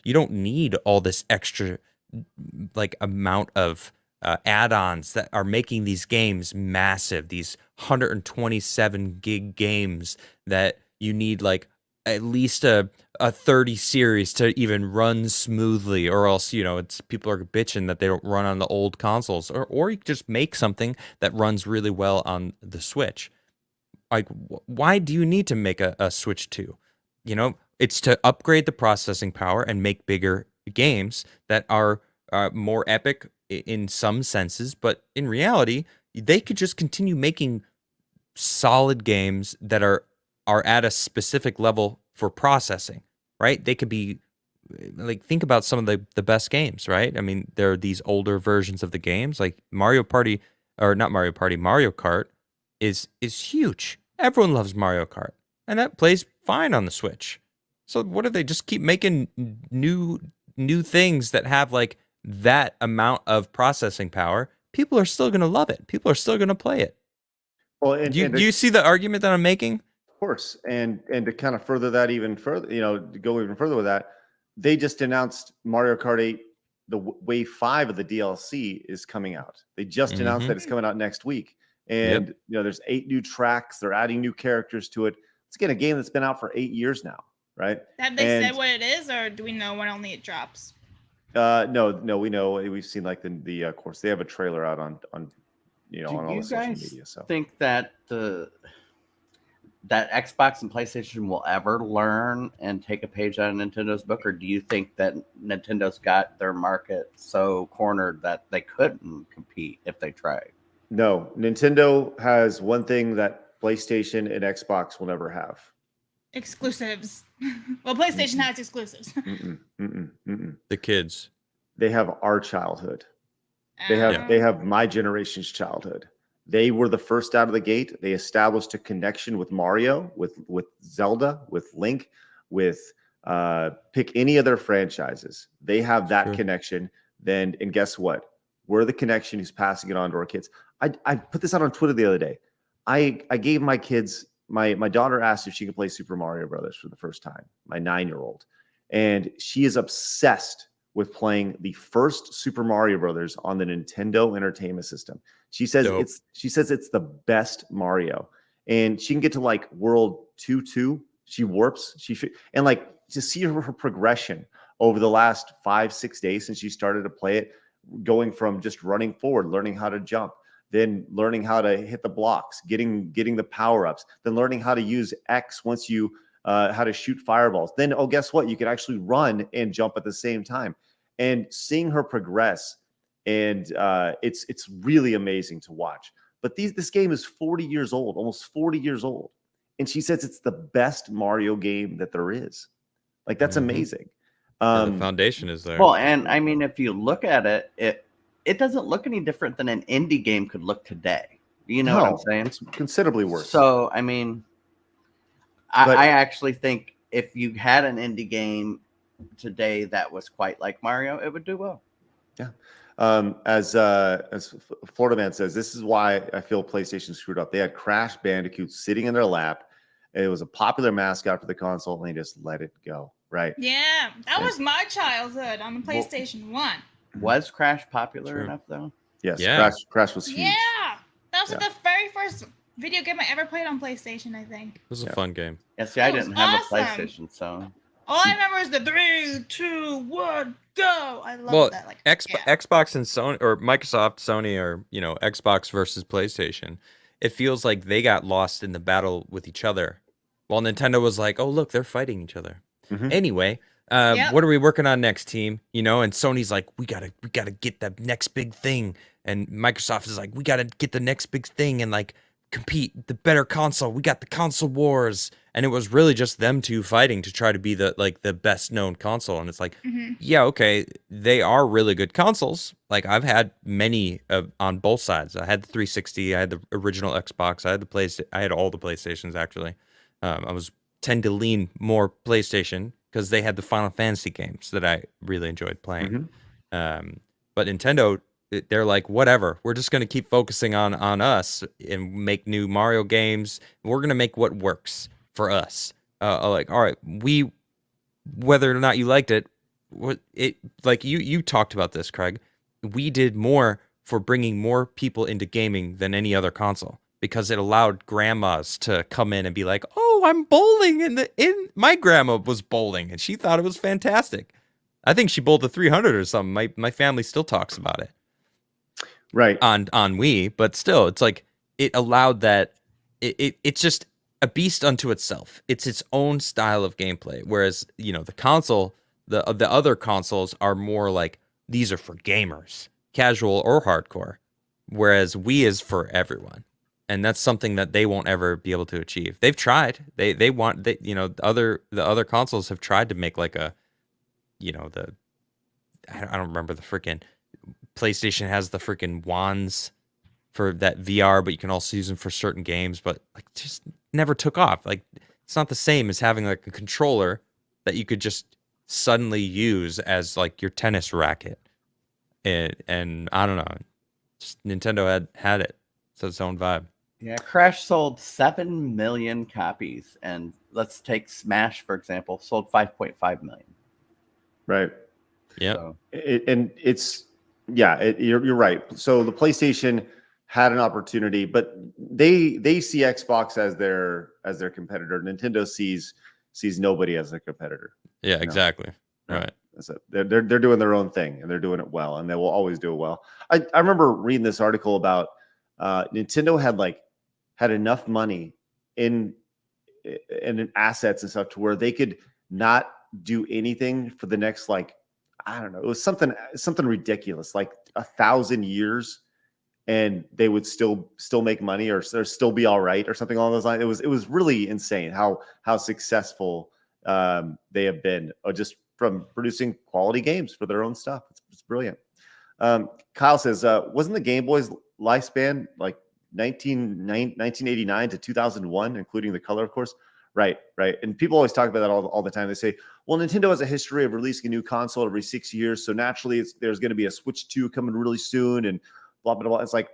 You don't need all this extra amount of add-ons that are making these games massive, these 127 gig games that you need at least a 30 series to even run smoothly, or else it's people are bitching that they don't run on the old consoles, or you just make something that runs really well on the Switch. Why do you need to make a Switch 2? It's to upgrade the processing power and make bigger games that are more epic in some senses, but in reality, they could just continue making solid games that are at a specific level for processing, right? They could be think about some of the best games, right? I mean, there are these older versions of the games, like Mario Kart is huge. Everyone loves Mario Kart, and that plays fine on the Switch. So what if they just keep making new things that have that amount of processing power? People are still going to love it. People are still going to play it. Well, do you see the argument that I'm making? Of course, and to kind of further that even further, to go even further with that, they just announced Mario Kart 8, the Wave 5 of the DLC is coming out. They just announced that it's coming out next week, and there's 8 new tracks. They're adding new characters to it. It's again a game that's been out for 8 years now, right? Have they said what it is, or do we know when only it drops? No, we know. We've seen like the course. They have a trailer out on on all the social media. So think that that Xbox and PlayStation will ever learn and take a page out of Nintendo's book, or do you think that Nintendo's got their market so cornered that they couldn't compete if they tried? No, Nintendo has one thing that PlayStation and Xbox will never have. Exclusives. Well, PlayStation has exclusives. The kids. They have our childhood. They have my generation's childhood. They were the first out of the gate. They established a connection with Mario, with Zelda, with Link, with pick any of their franchises. They have that connection. And guess what? We're the connection who's passing it on to our kids. I put this out on Twitter the other day. I gave my kids, my daughter asked if she could play Super Mario Brothers for the first time, my 9-year-old. And she is obsessed with playing the first Super Mario Brothers on the Nintendo Entertainment System. She says it's the best Mario, and she can get to like World 2. She warps. And like to see her progression over the last 5-6 days since she started to play it, going from just running forward, learning how to jump, then learning how to hit the blocks, getting the power ups, then learning how to use X once you how to shoot fireballs. Then guess what? You can actually run and jump at the same time. And seeing her progress, and it's really amazing to watch. But this game is 40 years old, almost 40 years old, and she says it's the best Mario game that there is. Like that's amazing. The foundation is there. Well, and I mean, if you look at it, it doesn't look any different than an indie game could look today. You know what I'm saying? It's considerably worse. So I mean, I actually think if you had an indie game today that was quite like Mario, it would do well. Yeah. As Florida Man says, this is why I feel PlayStation screwed up. They had Crash Bandicoot sitting in their lap. It was a popular mascot for the console, and they just let it go. Right. Yeah, that was my childhood on the PlayStation 1. Was Crash popular enough though? Yes. Yeah. Crash was huge. Yeah, that was like the very first video game I ever played on PlayStation, I think. It was a fun game. Yeah, see, I didn't have a PlayStation, so all I remember is the 3, 2, 1, go. I love that. Like Xbox and Sony, or Microsoft, Sony, or Xbox versus PlayStation. It feels like they got lost in the battle with each other, while Nintendo was like, "Oh, look, they're fighting each other." Anyway, what are we working on next, team? And Sony's like, we gotta get the next big thing, and Microsoft is like, we gotta get the next big thing and like compete the better console. We got the console wars, and it was really just them two fighting to try to be the best known console. And it's like, yeah, okay, they are really good consoles. Like I've had many on both sides. I had the 360, I had the original Xbox, I had all the PlayStations actually. I was tend to lean more PlayStation because they had the Final Fantasy games that I really enjoyed playing. But Nintendo, they're like, whatever, we're just going to keep focusing on us and make new Mario games. We're going to make what works for us. Like, all right, whether or not you liked it, like you talked about this, Craig, we did more for bringing more people into gaming than any other console, because it allowed grandmas to come in and be like, "Oh, I'm bowling," and my grandma was bowling and she thought it was fantastic. I think she bowled the 300 or something. My family still talks about it, right? On Wii, but still, it's like it allowed that. It's just a beast unto itself. It's its own style of gameplay. Whereas the console, the other consoles are more like, these are for gamers, casual or hardcore. Whereas Wii is for everyone. And that's something that they won't ever be able to achieve. They've tried. The other consoles have tried to make like a, I don't remember the freaking PlayStation has the freaking wands for that VR, but you can also use them for certain games. But like, just never took off. Like, it's not the same as having like a controller that you could just suddenly use as like your tennis racket. And I don't know, just Nintendo had it. It's its own vibe. Yeah, Crash sold 7 million copies, and let's take Smash for example, sold 5.5 million. Right. Yeah. So. You're right. So the PlayStation had an opportunity, but they see Xbox as their competitor. Nintendo sees nobody as their competitor. Yeah, exactly. No. Right. So they're doing their own thing, and they're doing it well, and they will always do it well. I remember reading this article about Nintendo had enough money in assets and stuff to where they could not do anything for the next, like, I don't know, it was something ridiculous, like 1,000 years, and they would still make money or still be all right or something along those lines. It was really insane how successful they have been, just from producing quality games for their own stuff. It's brilliant. Kyle says, wasn't the Game Boy's lifespan like 1989 to 2001, including the color, of course? Right. And people always talk about that all the time. They say, well, Nintendo has a history of releasing a new console every 6 years, so naturally there's going to be a Switch 2 coming really soon, and blah, blah, blah. It's like,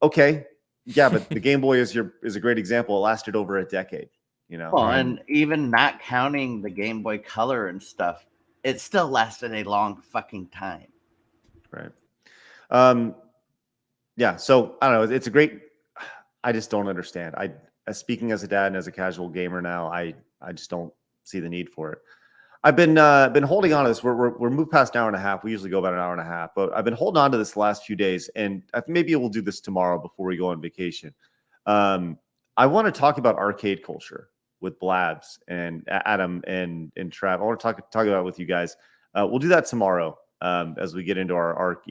okay, yeah, but the Game Boy is a great example. It lasted over a decade, you know. Well, and even not counting the Game Boy Color and stuff, it still lasted a long fucking time. Right. Yeah, so I don't know. It's a great. I just don't understand. Speaking as a dad and as a casual gamer now, I just don't see the need for it. I've been holding on to this. We're moved past an hour and a half. We usually go about an hour and a half, but I've been holding on to this the last few days, and maybe we'll do this tomorrow before we go on vacation. I want to talk about arcade culture with Blabs and Adam and Trav. I want to talk about it with you guys. We'll do that tomorrow as we get into our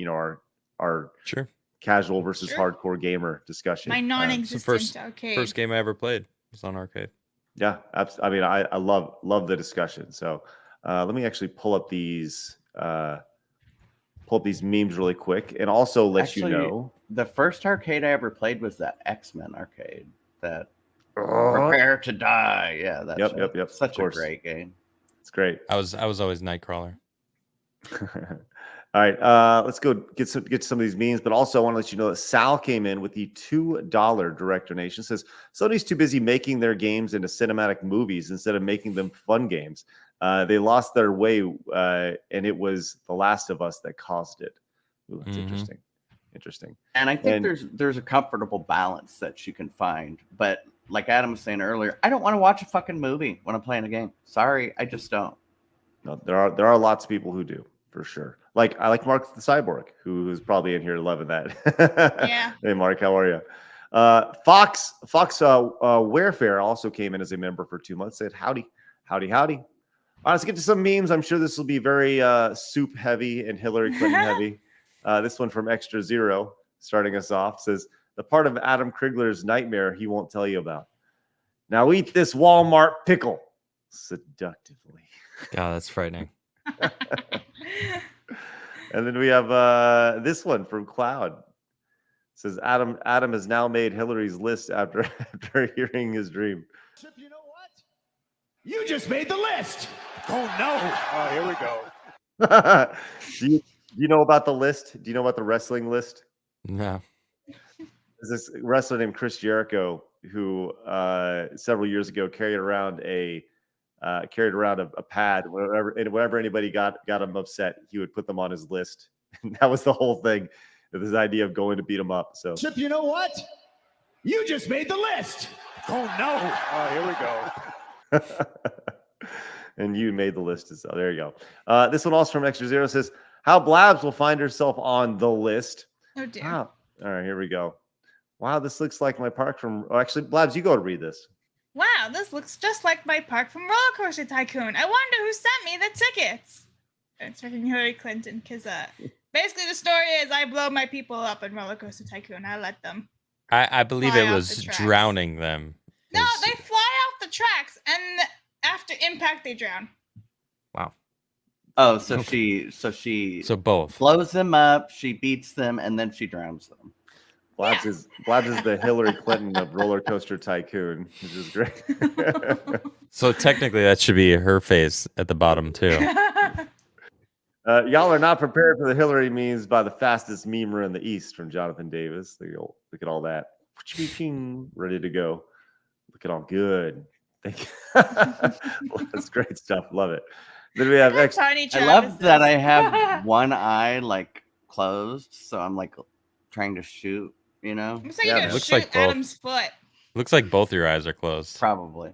sure. casual versus hardcore gamer discussion. My non-existent arcade. First game I ever played was on arcade. Yeah, I mean, I love the discussion. So let me actually pull up these memes really quick, and also let you know the first arcade I ever played was that X-Men arcade. That Prepare to Die. Yeah, that's yep. Such a great game. It's great. I was always Nightcrawler. All right, let's go get some of these memes. But also, I want to let you know that Sal came in with the $2 direct donation. Says Sony's too busy making their games into cinematic movies instead of making them fun games. They lost their way, and it was The Last of Us that caused it. Ooh, that's interesting. And I think there's a comfortable balance that you can find. But like Adam was saying earlier, I don't want to watch a fucking movie when I'm playing a game. Sorry, I just don't. No, there are lots of people who do, for sure. Like I like Mark the Cyborg, who's probably in here loving that. Yeah. Hey, Mark, how are you? Fox Warefare also came in as a member for 2 months. Said howdy. All right, let's get to some memes. I'm sure this will be very soup heavy and Hillary Clinton heavy. This one from Extra Zero, starting us off, says the part of Adam Krigler's nightmare he won't tell you about. Now eat this Walmart pickle seductively. God, that's frightening. And then we have this one from Cloud. It says Adam has now made Hillary's list after hearing his dream. Chip, you know what? You just made the list. Oh no! Oh, here we go. Do you know about the list? Do you know about the wrestling list? No. There's this wrestler named Chris Jericho who several years ago carried around a pad. Whenever anybody got him upset, he would put them on his list. And that was the whole thing. This idea of going to beat him up. So Chip, you know what? You just made the list. Oh no! Oh, here we go. And you made the list as well. There you go. This one also from Extra Zero says how Blabs will find herself on the list. Oh dear. Wow. All right, here we go. Wow, this looks like my park from. Oh, actually, Blabs, you go to read this. Wow, this looks just like my park from Roller Coaster Tycoon. I wonder who sent me the tickets. It's freaking Hillary Clinton, because basically the story is I blow my people up in Roller Coaster Tycoon. I let them. I believe fly it off was the tracks. drowning them. No, they fly off the tracks, and after impact, they drown. Wow. Oh, so she both blows them up, she beats them, and then she drowns them. Blabs is the Hillary Clinton of Roller Coaster Tycoon, which is great. So technically, that should be her face at the bottom too. Y'all are not prepared for the Hillary memes by the fastest memer in the East from Jonathan Davis. Look at all that. Ready to go. Look at all good. That's great stuff. Love it. Then we have Tiny I love that I have one eye like closed, so I'm like trying to shoot You know? Looks like Yeah, you're man. gonna Looks shoot like both. Adam's foot. Looks like both your eyes are closed. Probably.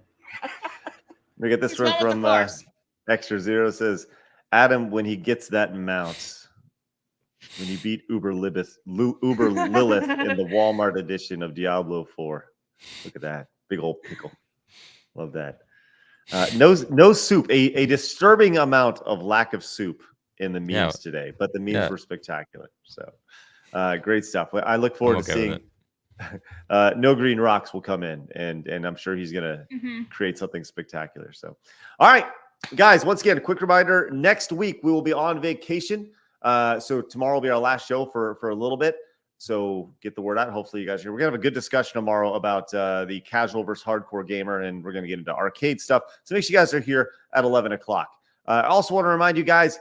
We get this He's one with the from Force. Extra Zero says, Adam, when he gets that mount, when he beat Uber Lilith in the Walmart edition of Diablo 4. Look at that. Big old pickle. Love that. No soup. A disturbing amount of lack of soup in the memes today, but the memes were spectacular. So great stuff. I look forward to seeing No Green Rocks will come in, and I'm sure he's going to create something spectacular. So, all right, guys, once again, a quick reminder, next week we will be on vacation. So tomorrow will be our last show for a little bit. So get the word out. Hopefully you guys are. We're going to have a good discussion tomorrow about the casual versus hardcore gamer, and we're going to get into arcade stuff. So make sure you guys are here at 11 o'clock. I also want to remind you guys,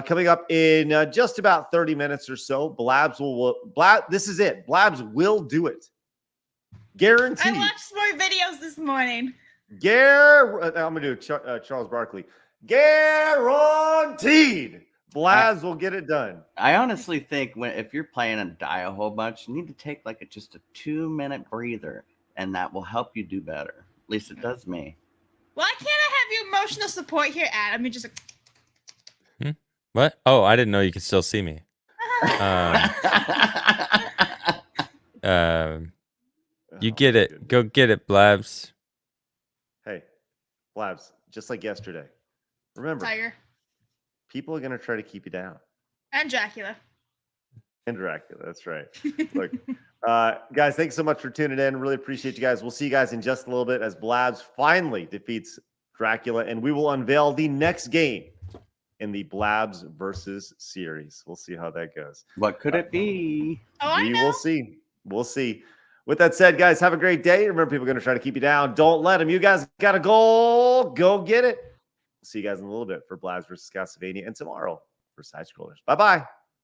coming up in just about 30 minutes or so, Blabs will this is it. Blabs will do it. Guaranteed. I watched more videos this morning. I'm going to do Charles Barkley. Guaranteed. Blabs will get it done. I honestly think if you're playing and die a whole bunch, you need to take just a 2-minute breather, and that will help you do better. At least it does me. Why can't I have you emotional support here, Adam? You just What? Oh, I didn't know you could still see me. You get it. Go get it, Blabs. Hey, Blabs, just like yesterday. Remember, Tiger people are going to try to keep you down. and Dracula. And Dracula, that's right. Look, guys, thanks so much for tuning in. Really appreciate you guys. We'll see you guys in just a little bit as Blabs finally defeats Dracula, and we will unveil the next game in the Blabs versus series. We'll see how that goes. What could it be? We will see. We'll see. With that said, guys, have a great day. Remember, people are going to try to keep you down. Don't let them. You guys got a goal. Go get it. See you guys in a little bit for Blabs versus Castlevania, and tomorrow for Side Scrollers. Bye-bye.